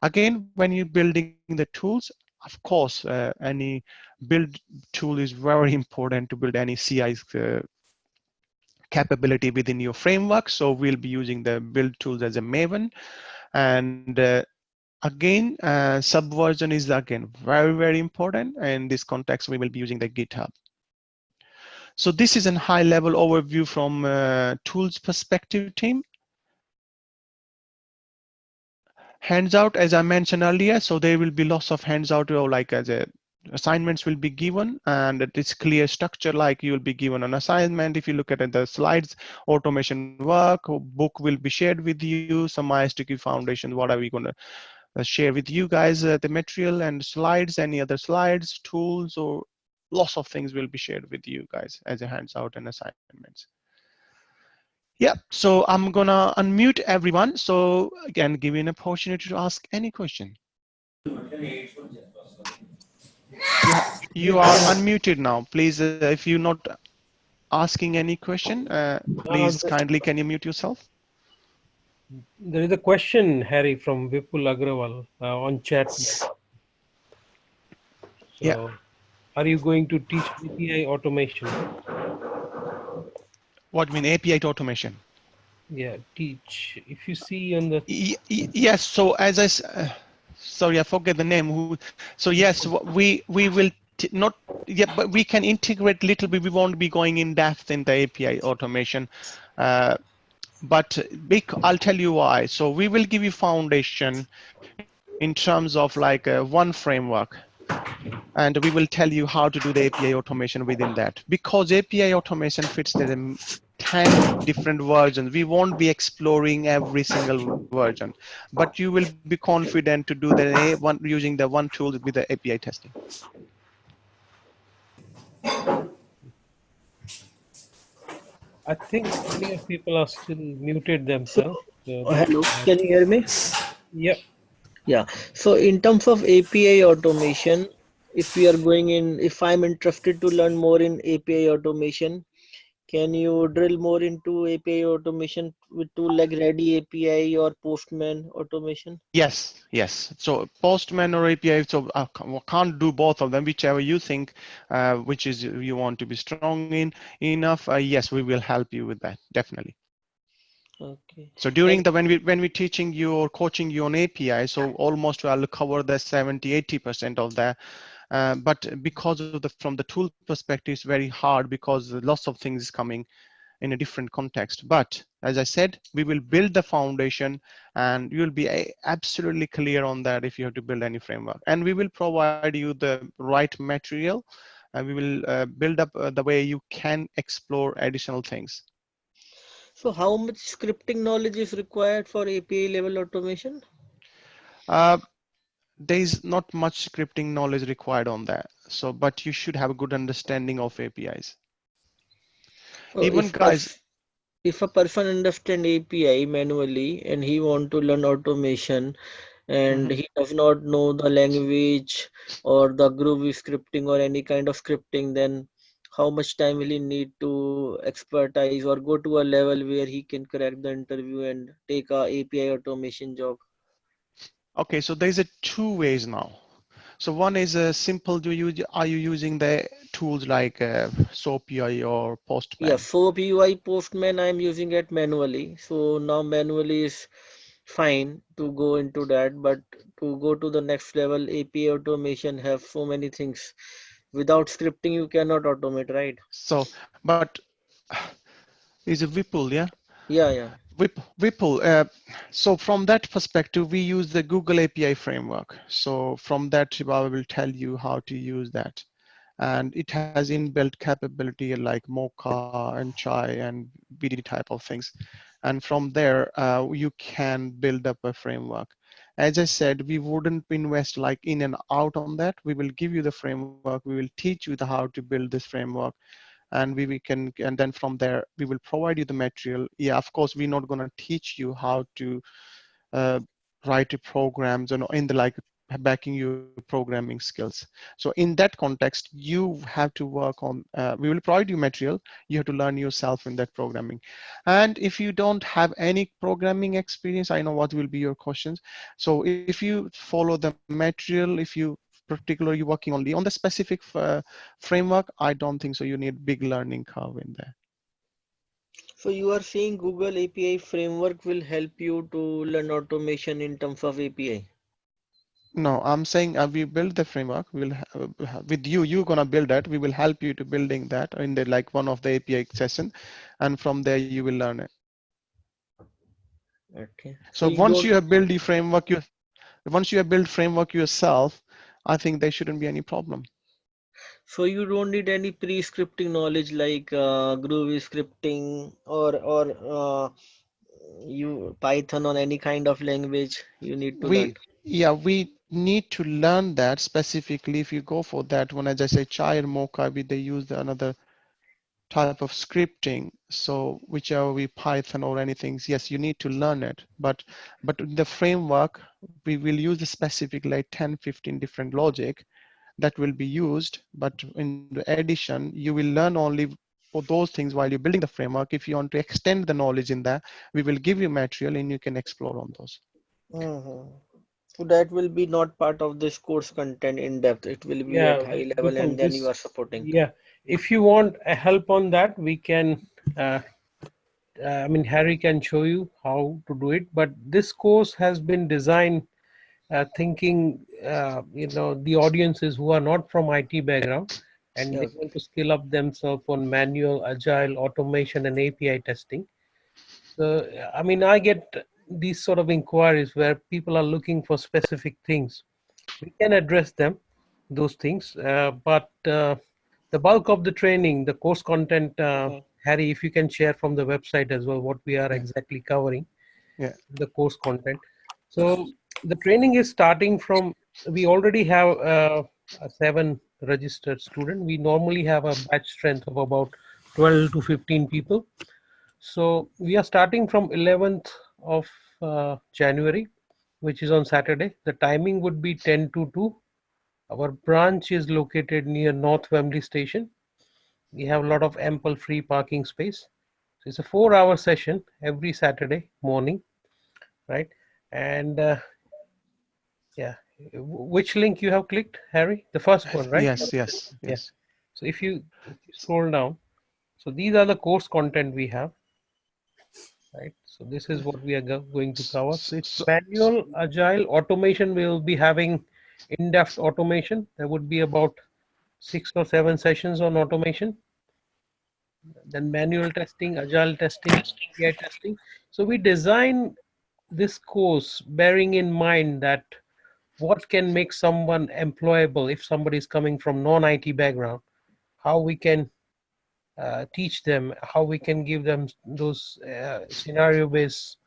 Again, when you're building the tools, of course, any build tool is very important to build any CI capability within your framework. So we'll be using the build tools as a Maven. And again, Subversion is again very, very important. And in this context, we will be using the GitHub. So this is a high level overview from tools perspective team. Hands out, as I mentioned earlier, so there will be lots of hands out, or like as a assignments will be given, and it's clear structure, like you will be given an assignment. If you look at the slides, automation work, book will be shared with you, some MySQL foundation, what are we going to share with you guys, the material and slides, any other slides, tools, or lots of things will be shared with you guys as a hands out and assignments. Yeah, so I'm gonna unmute everyone. So again, give you an opportunity to ask any question. You are unmuted now. Please, if you're not asking any question, please kindly can you mute yourself? There is a question, Harry, from Vipul Agrawal on chat. So, Yeah. are you going to teach API automation? What do you mean API automation? Yeah, teach. If you see on the Yes. So as I sorry, I forget the name. So yes, we will not. Yeah, but we can integrate little bit. We won't be going in depth in the API automation. Uh, but I'll tell you why. So we will give you foundation in terms of like one framework, and we will tell you how to do the API automation within that. Because API automation fits the 10 different versions. We won't be exploring every single version, but you will be confident to do the one using the one tool with the API testing. I think many of people are still muted So, themselves. So that, hello, can you hear me? yeah. Yeah. So, in terms of API automation, if we are going in, if I'm interested to learn more in API automation, can you drill more into API automation with tool like Ready API or Postman automation? Yes. So Postman or API, so I can't do both of them, whichever you think, which is you want to be strong in enough. Yes, we will help you with that, definitely. Okay. So during And the when we're teaching you or coaching you on API, so almost I'll cover the 70-80% of that. But because of the from the tool perspective, it's very hard because lots of things is coming in a different context. But as I said, we will build the foundation, and you'll be absolutely clear on that if you have to build any framework. And we will provide you the right material, and we will build up the way you can explore additional things. so, how much scripting knowledge is required for API level automation? Uh, there is not much scripting knowledge required on that. So, but you should have a good understanding of APIs. Oh, Even guys, if a person understand API manually and he want to learn automation and mhm. he does not know the language or the Groovy scripting or any kind of scripting, then how much time will he need to expertise or go to a level where he can crack the interview and take a API automation job? Okay, so there's a two ways now. So one is a simple. Are you using the tools like SOAP UI or Yeah, Postman? so UI Postman I'm using it manually. So now manually is fine to go into that, but to go to the next level, API automation have so many things. Without scripting, you cannot automate, right? So, but is a Whipple, yeah? Yeah, yeah. Whipple. So from that perspective, we use the Google API framework. So from that, I will tell you how to use that. And it has inbuilt capability like Mocha and Chai and BDD type of things. And from there, you can build up a framework. As I said, we wouldn't invest like in and out on that. We will give you the framework. We will teach you the how to build this framework, and we can, and then from there we will provide you the material. Yeah, of course, we're not going to teach you how to uh, write your programs and in the like backing your programming skills. So in that context, you have to work on, we will provide you material, you have to learn yourself in that programming. And if you don't have any programming experience, I know what will be your questions. So if you follow the material, if you particularly working only on the specific framework, I don't think so you need big learning curve in there. So you are saying Google API framework will help you to learn automation in terms of API. No, I'm saying we build the framework. With you, you're gonna build that. We will help you to building that in the like one of the API session, and from there you will learn it. Okay. So So you once don't, you have built the framework, once you have built framework yourself, I think there shouldn't be any problem. so you don't need any pre-scripting knowledge like Groovy scripting or you Python or any kind of language you need to We learn. Yeah, we need to learn that specifically. If you go for that one, as I say, Chai and Mocha, they use another type of scripting. So whichever we Python or anything, yes, you need to learn it. But in the framework, we will use the specific like 10, 15 different logic that will be used. But in the addition, you will learn only for those things while you're building the framework. If you want to extend the knowledge in that, we will give you material and you can explore on those. Mhm. So that will be not part of this course content in depth. It will be at Yeah, high level Vipul, and then this, you are supporting. yeah. If you want a help on that, we can, uh, I mean, Harry can show you how to do it. But this course has been designed thinking, the audiences who are not from IT background and they Yeah. want to skill up themselves on manual, agile, automation, and API testing. So, I mean, I get these sort of inquiries where people are looking for specific things. We can address them, those things, but the bulk of the training, the course content, Mhm. Harry, if you can share from the website as well what we are Yeah. exactly covering, Yeah. the course content. So the training is starting from, we already have a 7 registered student. We normally have a batch strength of about 12 to 15 people. So we are starting from 11th of January, which is on Saturday. The timing would be 10 to 2. Our branch is located near North Wembley Station. We have a lot of ample free parking space. So it's a 4-hour session every Saturday morning, right? And yeah, which link you have clicked, Harry? The first one, right? Yes, yes, Yeah. yes. So if you scroll down, so these are the course content we have, right? So this is what we are going to cover. So it's So, manual, agile, automation. We will be having in-depth automation. There would be about 6 or 7 sessions on automation. Then manual testing, agile testing, API testing. So we design this course bearing in mind that what can make someone employable if somebody is coming from non-IT background, how we can teach them, how we can give them those scenario-based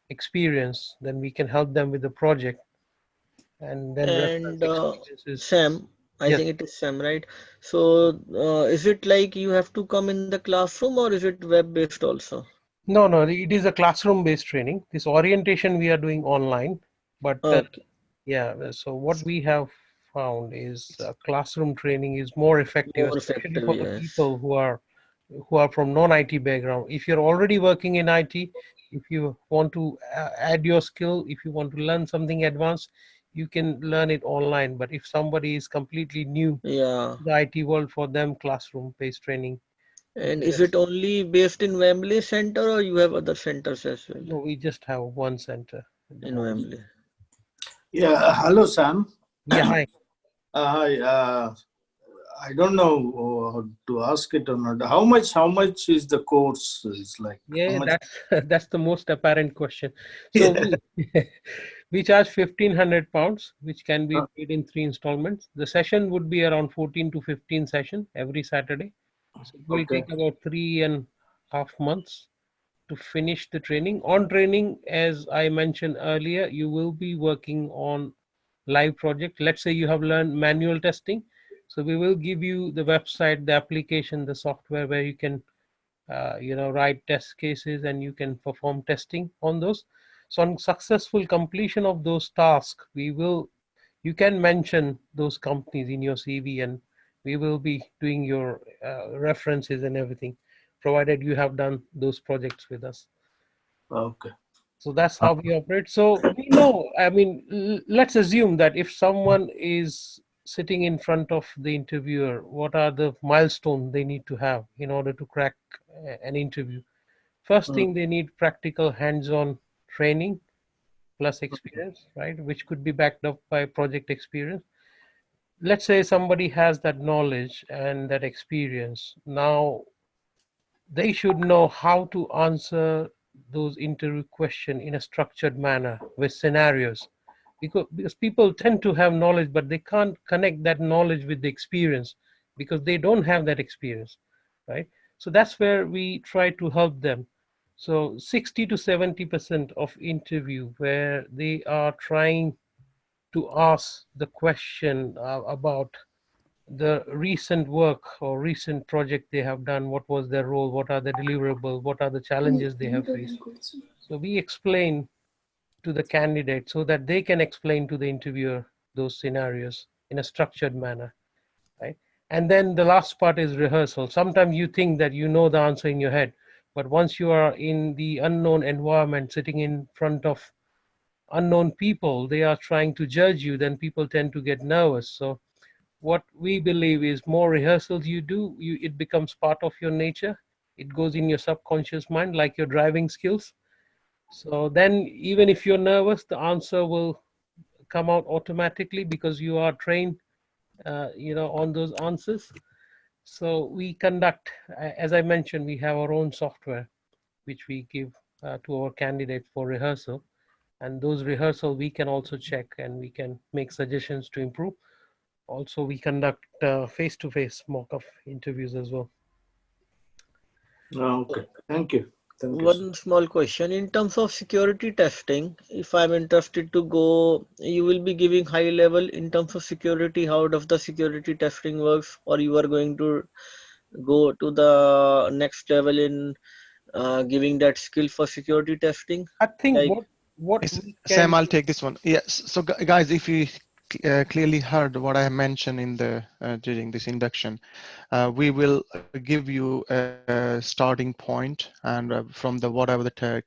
experience, then we can help them with the project and then reference And experiences. Sam, I Yes. think it is Sam, right? So is it like you have to come in the classroom or is it web-based also? No, no, it is a classroom-based training. This orientation we are doing online, but Okay, yeah, so what we have found is classroom training is more effective, more especially effective, for the yes. people who are from non-IT background. If you're already working in IT, if you want to add your skill, if you want to learn something advanced, you can learn it online. But if somebody is completely new Yeah. to the IT world, for them, classroom-based training would And be is it best. only based in Wembley Center or you have other centers as well No, we just have one center at the in moment. Wembley? Yeah, hello, Sam. Yeah, hi. Hi. I don't know how to ask it or not. How much is the course? Is like how Yeah, much? that's that's the most apparent question. So Yeah. we we charge £1,500, which can be Uh, paid in 3 installments. The session would be around 14 to 15 session every Saturday. So it will Okay. take about 3.5 months to finish the training. On training, as I mentioned earlier, you will be working on live project. Let's say you have learned manual testing. So we will give you the website, the application, the software where you can write test cases and you can perform testing on those. So on successful completion of those tasks, you can mention those companies in your CV and we will be doing your references and everything, provided you have done those projects with us. Okay. So that's how we operate. So we know, I mean, let's assume that if someone is sitting in front of the interviewer, what are the milestones they need to have in order to crack an interview? First Mm, thing, they need practical hands-on training plus experience, right? Which could be backed up by project experience. Let's say somebody has that knowledge and that experience. Now they should know how to answer those interview questions in a structured manner with scenarios. Because people tend to have knowledge, but they can't connect that knowledge with the experience because they don't have that experience, right? So that's where we try to help them. So 60 to 70% of interview where they are trying to ask the question about the recent work or recent project they have done, what was their role, what are the deliverables, what are the challenges they have faced. So we explain to the candidate so that they can explain to the interviewer those scenarios in a structured manner, right? And then the last part is rehearsal. Sometimes you think that you know the answer in your head, but once you are in the unknown environment, sitting in front of unknown people, they are trying to judge you, then people tend to get nervous. So what we believe is more rehearsals you do, it becomes part of your nature. It goes in your subconscious mind like your driving skills. So then even if you're nervous, the answer will come out automatically because you are trained, on those answers. So we conduct, as I mentioned, we have our own software which we give to our candidate for rehearsal, and those rehearsal we can also check and we can make suggestions to improve. Also, we conduct face-to-face mock-up interviews as well. Okay, thank you. Thank you, sir. One small question. In terms of security testing, if I'm interested to go, you will be giving high level in terms of security, how does the security testing works, or you are going to go to the next level in giving that skill for security testing? I think Like, what Yes, we Sam, can I'll take this one. Yes. So, guys, if you clearly heard what I mentioned in the during this induction, we will give you a starting point, and from the whatever the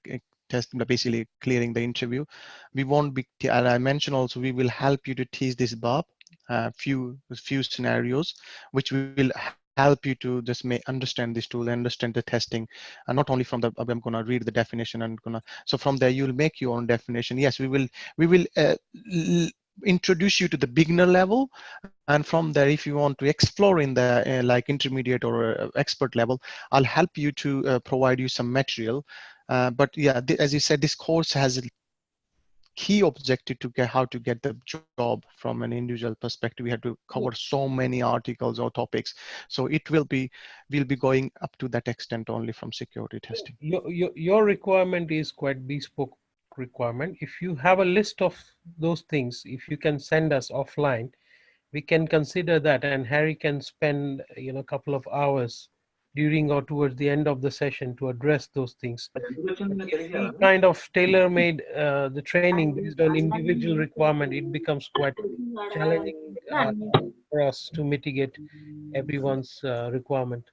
test, basically clearing the interview. We won't be, and I mentioned also, we will help you to teach this Bob few scenarios, which will help you to just understand this tool, understand the testing, and not only from the I'm gonna read the definition and gonna. So from there you'll make your own definition. Yes, we will introduce you to the beginner level, and from there, if you want to explore in the like intermediate or expert level, I'll help you to provide you some material. But yeah, as you said, this course has a key objective to get how to get the job from an individual perspective. We have to cover so many articles or topics, so we'll be going up to that extent only from security testing. your requirement is quite bespoke requirement. If you have a list of those things, if you can send us offline, we can consider that, and Harry can spend a couple of hours during or towards the end of the session to address those things. If we kind of tailor-made the training based on individual requirement, it becomes quite challenging for us to mitigate everyone's requirement.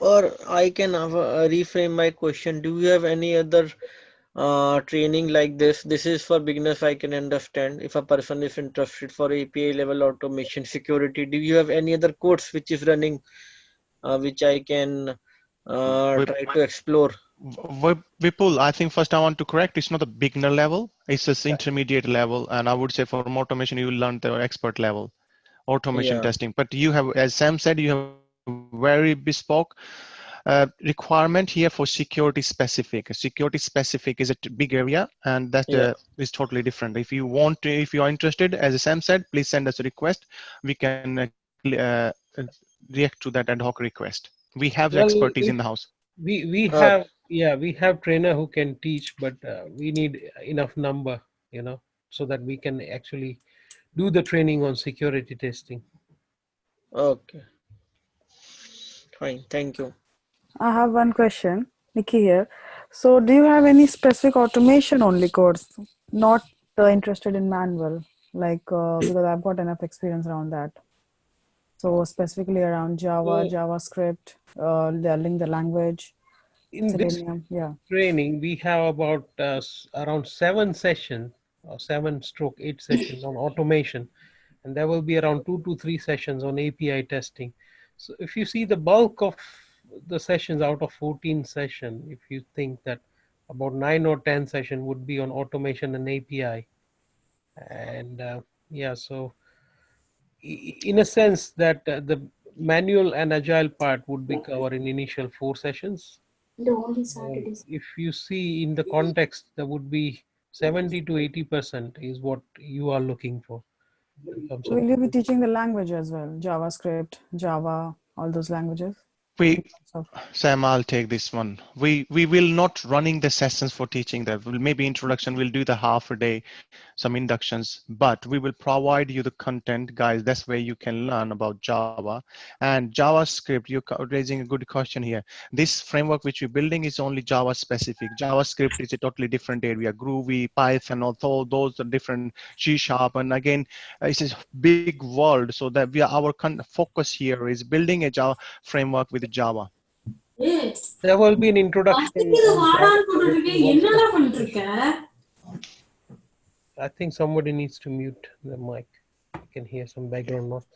or I can reframe my question. Do you have any other training like this? This is for beginners, I can understand. If a person is interested for API level automation security, do you have any other course which is running, which I can try to explore? Vipul, I think first I want to correct, it's not the beginner level, it's just intermediate level, and I would say for automation you will learn the expert level automation Yeah, testing. But you have, as Sam said, you have very bespoke requirement here for security specific. Security specific is a big area, and that yeah. is totally different. If you want to, if you are interested, as Sam said, please send us a request. We can react to that ad hoc request. We have the Well, expertise in the house. we Uh, have, yeah, we have trainer who can teach, but we need enough number, so that we can actually do the training on security testing. okay, fine. Thank you. I have one question, Nikki here. So, do you have any specific automation only course? Not interested in manual, like because I've got enough experience around that. So, specifically around Java, So JavaScript, learning the language, in this Selenium. Yeah. training, we have about around 7 sessions or 7/8 sessions on automation, and there will be around 2 to 3 sessions on API testing. So if you see the bulk of the sessions out of 14 sessions, if you think that about 9 or 10 sessions would be on automation and API, and yeah, so in a sense that the manual and agile part would be covered in initial 4 sessions. If you see in the context, there would be 70 to 80% is what you are looking for in terms of. Will you be teaching the language as well? JavaScript, Java, all those languages? We, In terms of Sam, I'll take this one. We will not running the sessions for teaching that. We'll maybe introduction. We'll do the half a day, some inductions, but we will provide you the content, guys. That's where you can learn about Java and JavaScript. You're raising a good question here. This framework which we're building is only Java specific. JavaScript is a totally different area. Groovy, Python, although those are different. C#, and again, it's a big world. So that our focus here is building a Java framework with Java. There will be an introduction on Java directly once the session. I think somebody needs to mute the mic. I can hear some background noise.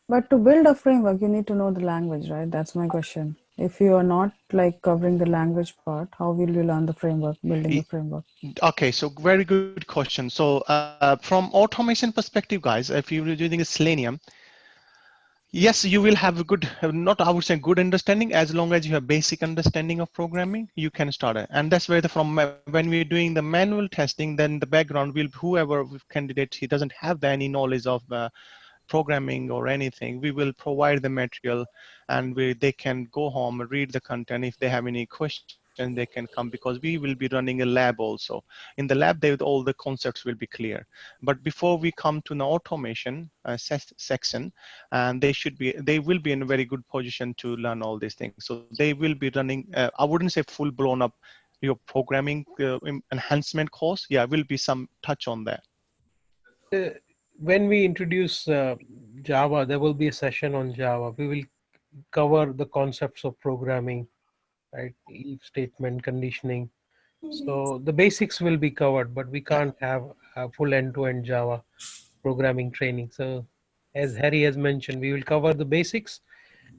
But to build a framework, you need to know the language, right? That's my question. If you are not like covering the language part, how will you learn the framework, building the Y- framework? Okay, so very good question. So from automation perspective, guys, if you're using a Selenium, yes, you will have a good, not I would say good understanding, as long as you have basic understanding of programming, you can start it. And that's where when we're doing the manual testing, then the background will, whoever candidate, he doesn't have any knowledge of programming or anything, we will provide the material, and they can go home, read the content. If they have any questions, they can come, because we will be running a lab also. In the lab, all the concepts will be clear. But before we come to the automation section, and they will be in a very good position to learn all these things. So they will be running, I wouldn't say full blown up your programming enhancement course. Yeah, will be some touch on that. When we introduce Java, there will be a session on Java. We will cover the concepts of programming, right? If statement, conditioning. So the basics will be covered, but we can't have a full end-to-end Java programming training. So as Harry has mentioned, we will cover the basics,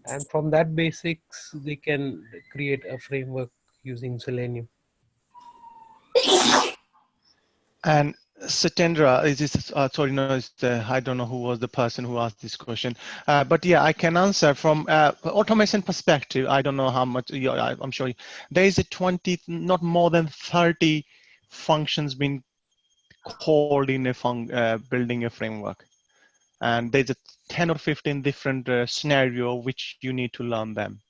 and from that basics, they can create a framework using Selenium. And Satendra, is this, sorry, no, I don't know who was the person who asked this question. But yeah, I can answer from automation perspective. I don't know how much, I'm sure there is a 20, not more than 30 functions being called in building a framework. And there's a 10 or 15 different scenario which you need to learn them.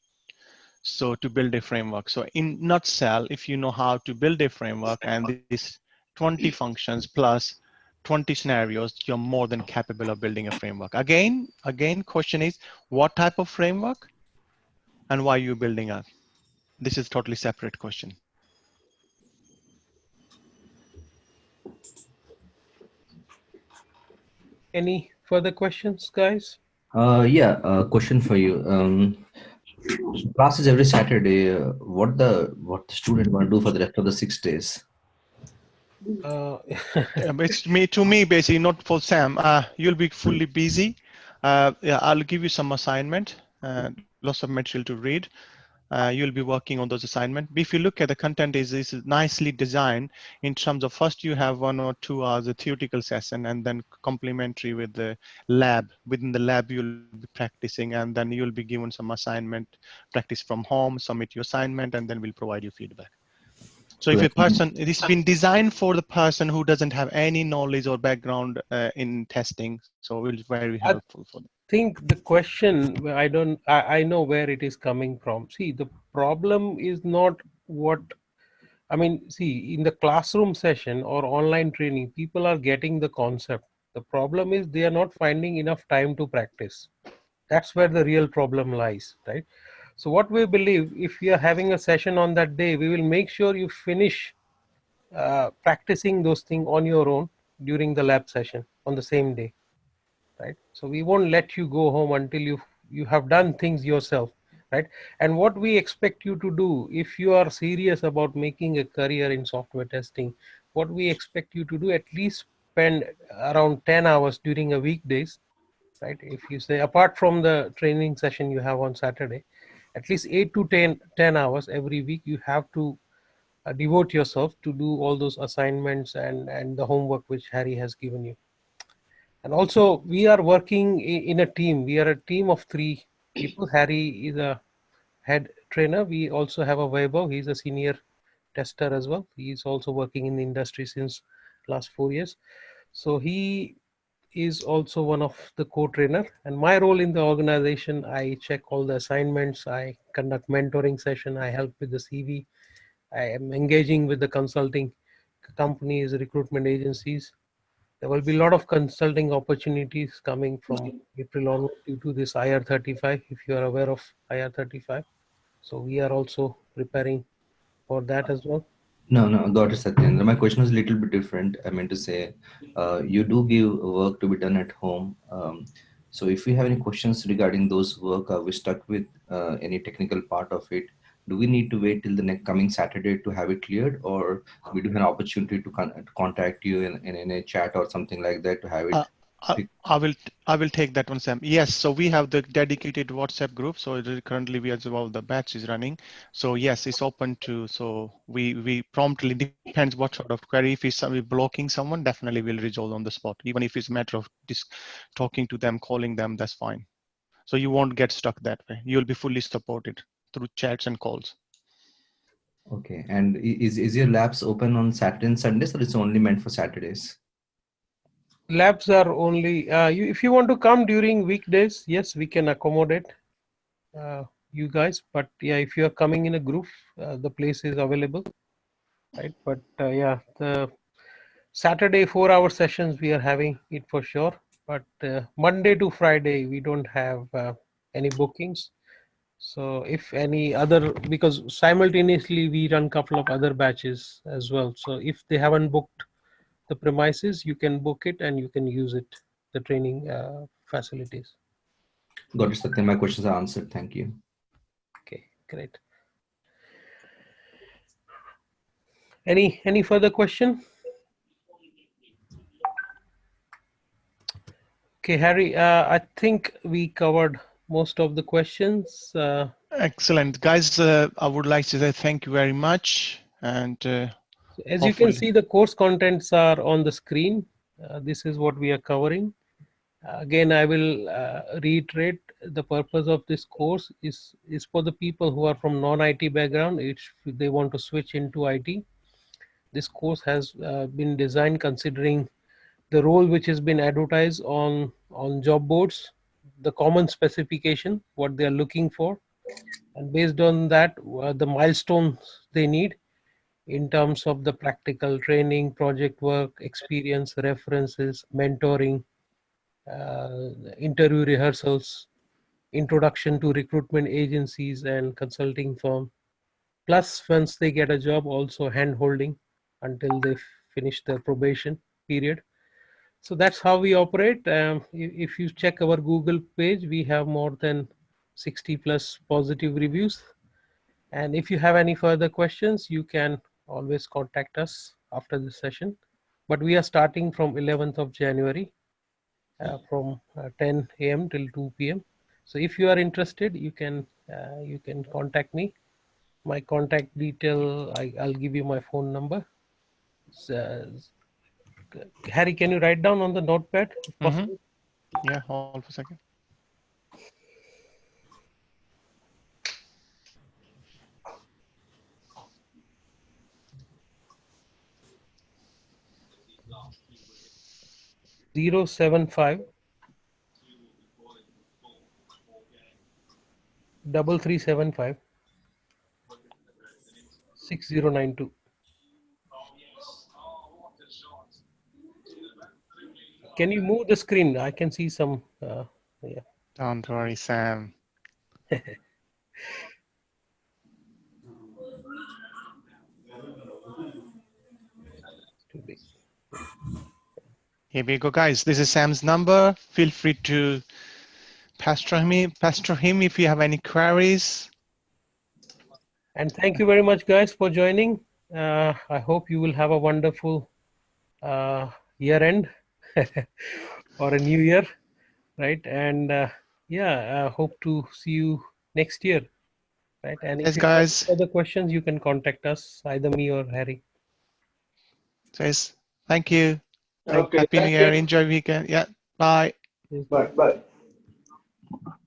So to build a framework. So in nutshell, if you know how to build a framework and these 20 functions plus 20 scenarios, you're more than capable of building a framework. Again, question is what type of framework and why you're building it? This is totally separate question. Any further questions, guys? Yeah, question for you. Class is every Saturday. What the student want to do for the rest of the 6 days? It's to me, basically, not for Sam. You'll be fully busy. Yeah, I'll give you some assignment, lots of material to read. You'll be working on those assignments. If you look at the content, is nicely designed in terms of first you have 1 or 2 hours of theoretical session, and then complementary with the lab. Within the lab, you'll be practicing, and then you'll be given some assignment, practice from home, submit your assignment, and then we'll provide you feedback. So if a person, it has been designed for the person who doesn't have any knowledge or background in testing, so it will be very helpful for them. I think the question, I know where it is coming from. See, the problem is not what, I mean, see, in the classroom session or online training, people are getting the concept. The problem is they are not finding enough time to practice. That's where the real problem lies, right? So what we believe, if we are having a session on that day, we will make sure you finish practicing those things on your own during the lab session on the same day, right? So we won't let you go home until you have done things yourself, right? And what we expect you to do, if you are serious about making a career in software testing, what we expect you to do, at least spend around 10 hours during a weekdays, right? If you say, apart from the training session you have on Saturday, at least 8 to 10 hours every week, you have to devote yourself to do all those assignments and the homework which Harry has given you. And also, we are working in a team. We are a team of 3 people. Harry is a head trainer. We also have a Vaibhav. He's a senior tester as well. He's also working in the industry since last 4 years. So he is also one of the co-trainer. And my role in the organization, I check all the assignments. I conduct mentoring session. I help with the CV. I am engaging with the consulting companies, recruitment agencies. There will be a lot of consulting opportunities coming from April onward due to this IR35, if you are aware of IR35. So we are also preparing for that as well. No, got it, Satyendra. My question was a little bit different. I meant to say, you do give work to be done at home. So if you have any questions regarding those work, are we stuck with any technical part of it? Do we need to wait till the next coming Saturday to have it cleared, or we do have an opportunity to contact you in a chat or something like that to have it I will take that one, Sam. Yes, so we have the dedicated WhatsApp group. So currently we as well the batch is running. So yes, it's open to. So we promptly depends what sort of query. If it's blocking someone, definitely we'll resolve on the spot. Even if it's a matter of talking to them, calling them, that's fine. So you won't get stuck that way. You'll be fully supported through chats and calls. Okay, and is your labs open on Saturday and Sundays, or it's only meant for Saturdays? Labs are only, if you want to come during weekdays, yes, we can accommodate you guys. But yeah, if you are coming in a group, the place is available, right? But yeah, the Saturday 4-hour sessions we are having it for sure. But Monday to Friday we don't have any bookings. So if any other, because simultaneously we run a couple of other batches as well. So if they haven't booked the premises, you can book it and you can use it, the training facilities. Got it, Satya. My questions are answered. Thank you. Okay, great. Any further question? Okay, Harry, I think we covered most of the questions. Excellent, guys. I would like to say thank you very much. And as you can hopefully, see, the course contents are on the screen. This is what we are covering. Again, I will reiterate, the purpose of this course is for the people who are from non-IT background. If they want to switch into IT, this course has been designed considering the role which has been advertised on job boards, the common specification, what they are looking for, and based on that, the milestones they need in terms of the practical training, project work, experience, references, mentoring, interview rehearsals, introduction to recruitment agencies and consulting firm. Plus, once they get a job, also hand holding until they finish their probation period. So that's how we operate. If you check our Google page, we have more than 60 plus positive reviews. And if you have any further questions, you can always contact us after this session. But we are starting from 11th of January from 10 a.m. till 2 p.m. So if you are interested, you can contact me. My contact detail, I'll give you my phone number. Harry, can you write down on the notepad if possible? yeah, hold for a second. Zero 075 3375 6092. Can you move the screen? I can see some. Yeah. Don't worry, Sam. Too big. Here we go, guys. This is Sam's number. Feel free to pester him if you have any queries. And thank you very much, guys, for joining. I hope you will have a wonderful year end or a new year, right? And yeah, I hope to see you next year, right? And if Yes, you have guys. further questions, you can contact us, either me or Harry. Says thank you. Okay, Happy New thank Year. you. Enjoy weekend. Yeah. Bye. Yes, Bye. bye. Bye.